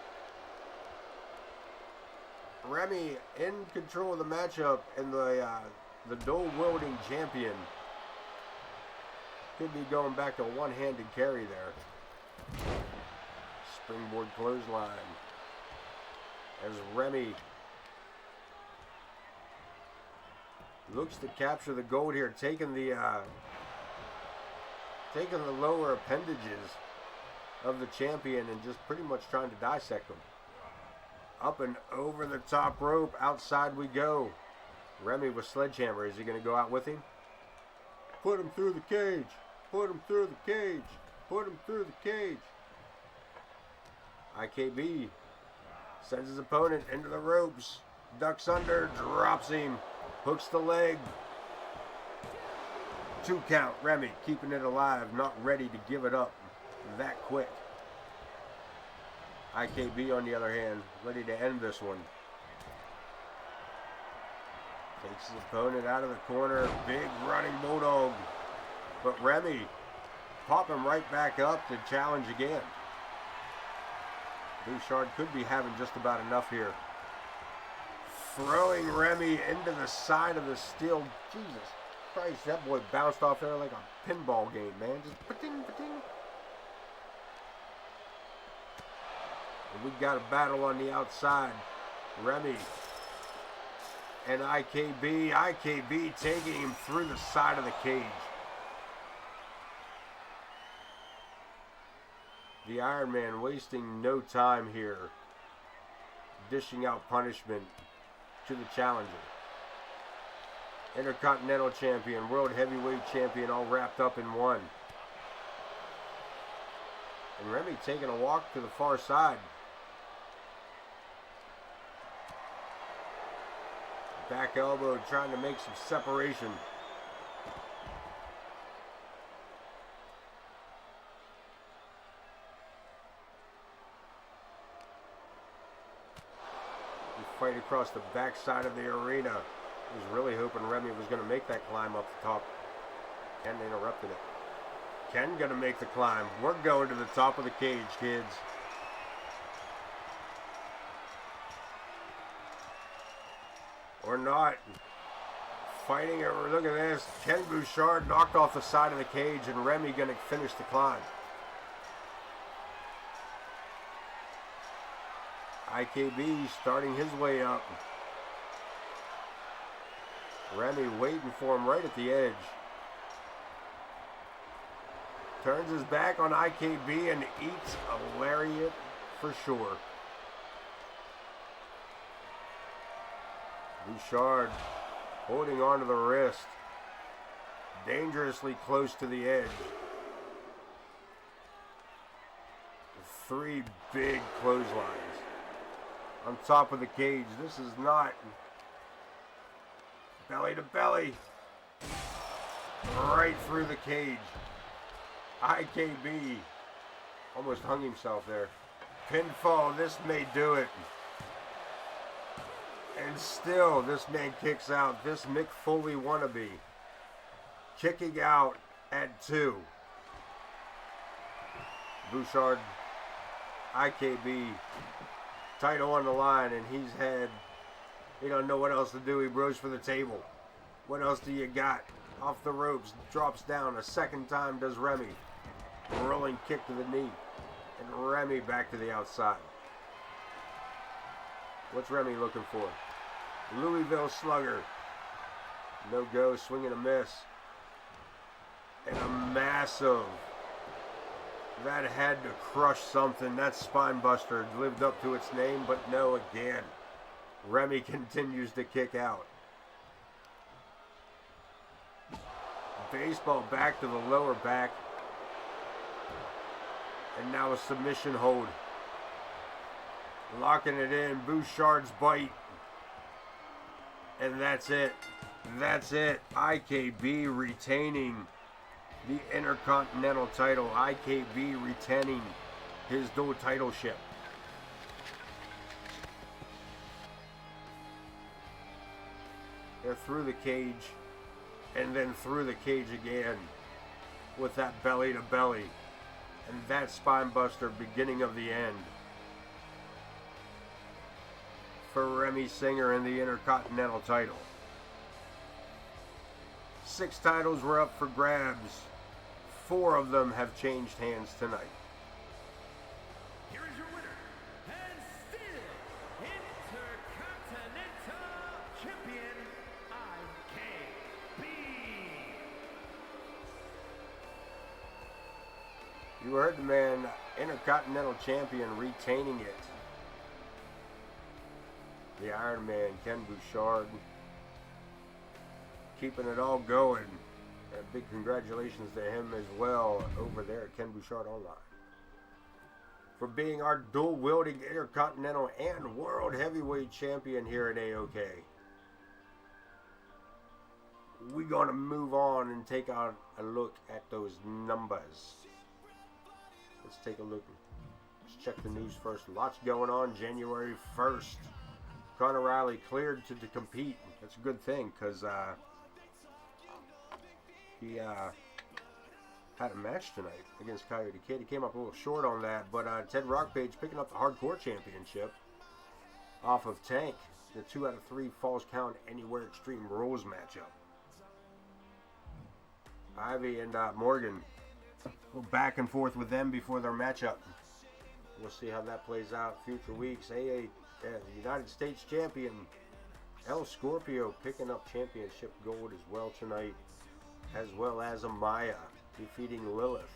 Remy in control of the matchup, and the dual-wielding champion could be going back to a one-handed carry there. Springboard clothesline. As Remy looks to capture the gold here, taking the lower appendages of the champion and just pretty much trying to dissect them. Up and over the top rope, outside we go. Remy with sledgehammer. Is he going to go out with him? Put him through the cage. Put him through the cage. Put him through the cage. IKB Sends his opponent into the ropes. Ducks under, drops him. Hooks the leg. 2 count. Remy keeping it alive, not ready to give it up that quick. IKB, on the other hand, ready to end this one. Takes his opponent out of the corner. Big running bulldog. But Remy popping right back up to challenge again. Bouchard could be having just about enough here. Throwing Remy into the side of the steel. Jesus Christ, that boy bounced off there like a pinball game, man. Just pa-ting, pa-ting. And we got a battle on the outside. Remy and IKB. IKB taking him through the side of the cage. The Iron Man wasting no time here, dishing out punishment to the challenger. Intercontinental Champion, World Heavyweight Champion, all wrapped up in one. And Remy taking a walk to the far side. Back elbow, trying to make some separation. Fight across the backside of the arena. Was really hoping Remy was going to make that climb up the top. Ken interrupted it. Ken going to make the climb. We're going to the top of the cage, kids. Or not. Fighting it. Look at this. Ken Bouchard knocked off the side of the cage, and Remy going to finish the climb. IKB starting his way up. Remy waiting for him right at the edge. Turns his back on IKB and eats a lariat for sure. Bouchard holding onto the wrist. Dangerously close to the edge. 3 big clotheslines. On top of the cage. This is not belly to belly. Right through the cage. IKB almost hung himself there. Pinfall. This may do it. And still, this man kicks out. This Mick Foley wannabe. Kicking out at 2. Bouchard, IKB, title on the line, and he don't know what else to do. He bros for the table. What else do you got? Off the ropes, drops down. A second time does Remy. Rolling kick to the knee. And Remy back to the outside. What's Remy looking for? Louisville Slugger. No go, swing and a miss. And a massive. That had to crush something. That spine buster lived up to its name, but no again. Remy continues to kick out. Baseball back to the lower back. And now a submission hold. Locking it in. Bouchard's bite. And that's it. That's it. IKB retaining the Intercontinental title. IKB retaining his dual titleship. They're through the cage. And then through the cage again. With that belly to belly. And that spine buster, beginning of the end. For Remy Singer and the Intercontinental title. 6 titles were up for grabs. 4 of them have changed hands tonight. Here is your winner, and still Intercontinental Champion, IKB. You heard the man, Intercontinental Champion, retaining it. The Iron Man, Ken Bouchard, keeping it all going. And big congratulations to him as well over there at Ken Bouchard Online. for being our dual-wielding Intercontinental and World Heavyweight Champion here at AoK. We're going to move on and take a look at those numbers. Let's take a look. Let's check the news first. Lots going on. January 1st. Conor Riley cleared to compete. That's a good thing because he had a match tonight against Coyote Kid. He came up a little short on that, but Ted Rockpage picking up the Hardcore Championship off of Tank. The 2 out of 3 Falls Count Anywhere Extreme Rules matchup. Ivy and Morgan go back and forth with them before their matchup. We'll see how that plays out future weeks. The United States champion El Scorpio picking up championship gold as well tonight, as well as Amaya defeating Lilith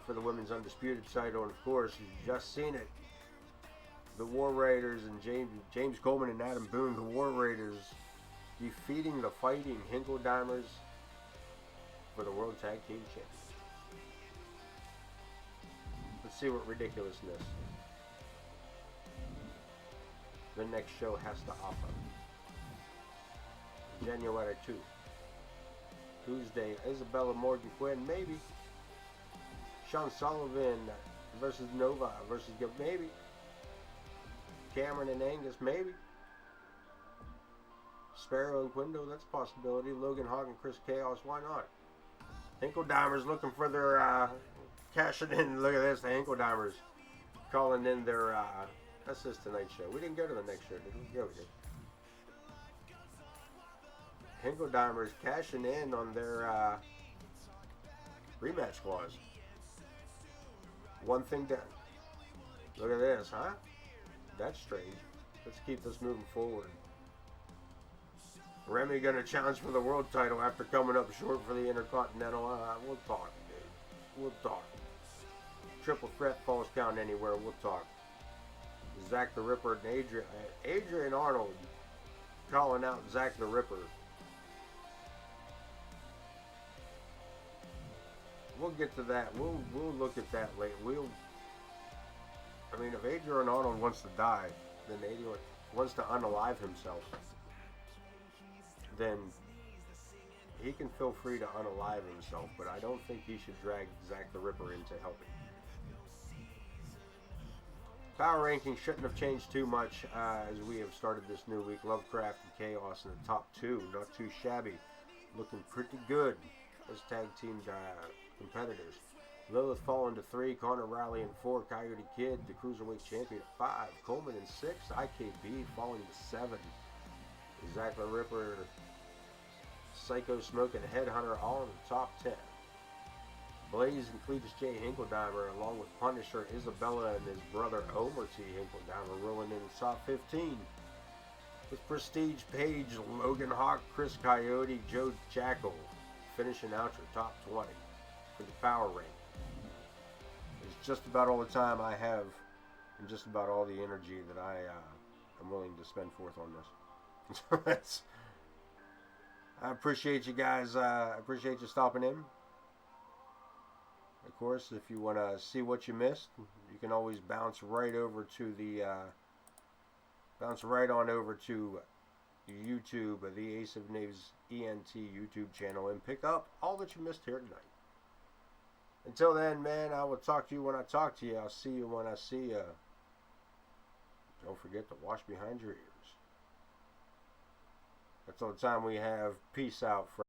for the women's undisputed title. And of course, you've just seen it, the War Raiders and James Coleman and Adam Boone, the War Raiders defeating the Fighting Hinkle-Dimers for the World Tag Team Championship. Let's see what ridiculousness the next show has to offer. January 2. Tuesday, Isabella Morgan Quinn, maybe. Sean Sullivan versus Nova versus maybe. Cameron and Angus, maybe. Sparrow and Quindo, that's a possibility. Logan Hogg and Chris Chaos, why not? Hinkle-Dimers looking for their cashing in. Look at this, the Hinkle-Dimers calling in their that's this tonight's show. We didn't go to the next show, did we? Yeah, we did. Hinkle-Dimers cashing in on their rematch clause. One thing down. Look at this, huh? That's strange. Let's keep this moving forward. Remy gonna challenge for the world title after coming up short for the Intercontinental. We'll talk, dude. We'll talk. Triple threat Falls Count Anywhere. We'll talk. Zach the Ripper and Adrian Arnold calling out Zach the Ripper. We'll get to that. We'll look at that later. I mean, if Adrian Arnold wants to die, then Adrian wants to unalive himself, then he can feel free to unalive himself, but I don't think he should drag Zach the Ripper into helping. Power ranking shouldn't have changed too much as we have started this new week. Lovecraft and Chaos in the top 2, not too shabby. Looking pretty good as tag team competitors. Lilith falling to 3, Conor Riley in 4, Coyote Kid, the Cruiserweight Champion at 5, Coleman in 6, IKB falling to 7. Zach the Ripper, Psycho Smoke, and Headhunter all in the top 10. Blaze and Cletus J. Hinkle-Dimer, along with Punisher, Isabella, and his brother Omer T. Hinkle-Dimer, rolling in the top 15. With Prestige Page, Logan Hawk, Chris Coyote, Joe Jackal, finishing out your top 20 for the power rank. It's just about all the time I have, and just about all the energy that I am willing to spend forth on this. I appreciate you guys. I appreciate you stopping in. Of course, if you want to see what you missed, you can always bounce right over to the bounce right on over to YouTube, the Ace of Knaves ENT YouTube channel, and pick up all that you missed here tonight. Until then, man, I will talk to you when I talk to you. I'll see you when I see you. Don't forget to wash behind your ears. That's all the time we have. Peace out, friends.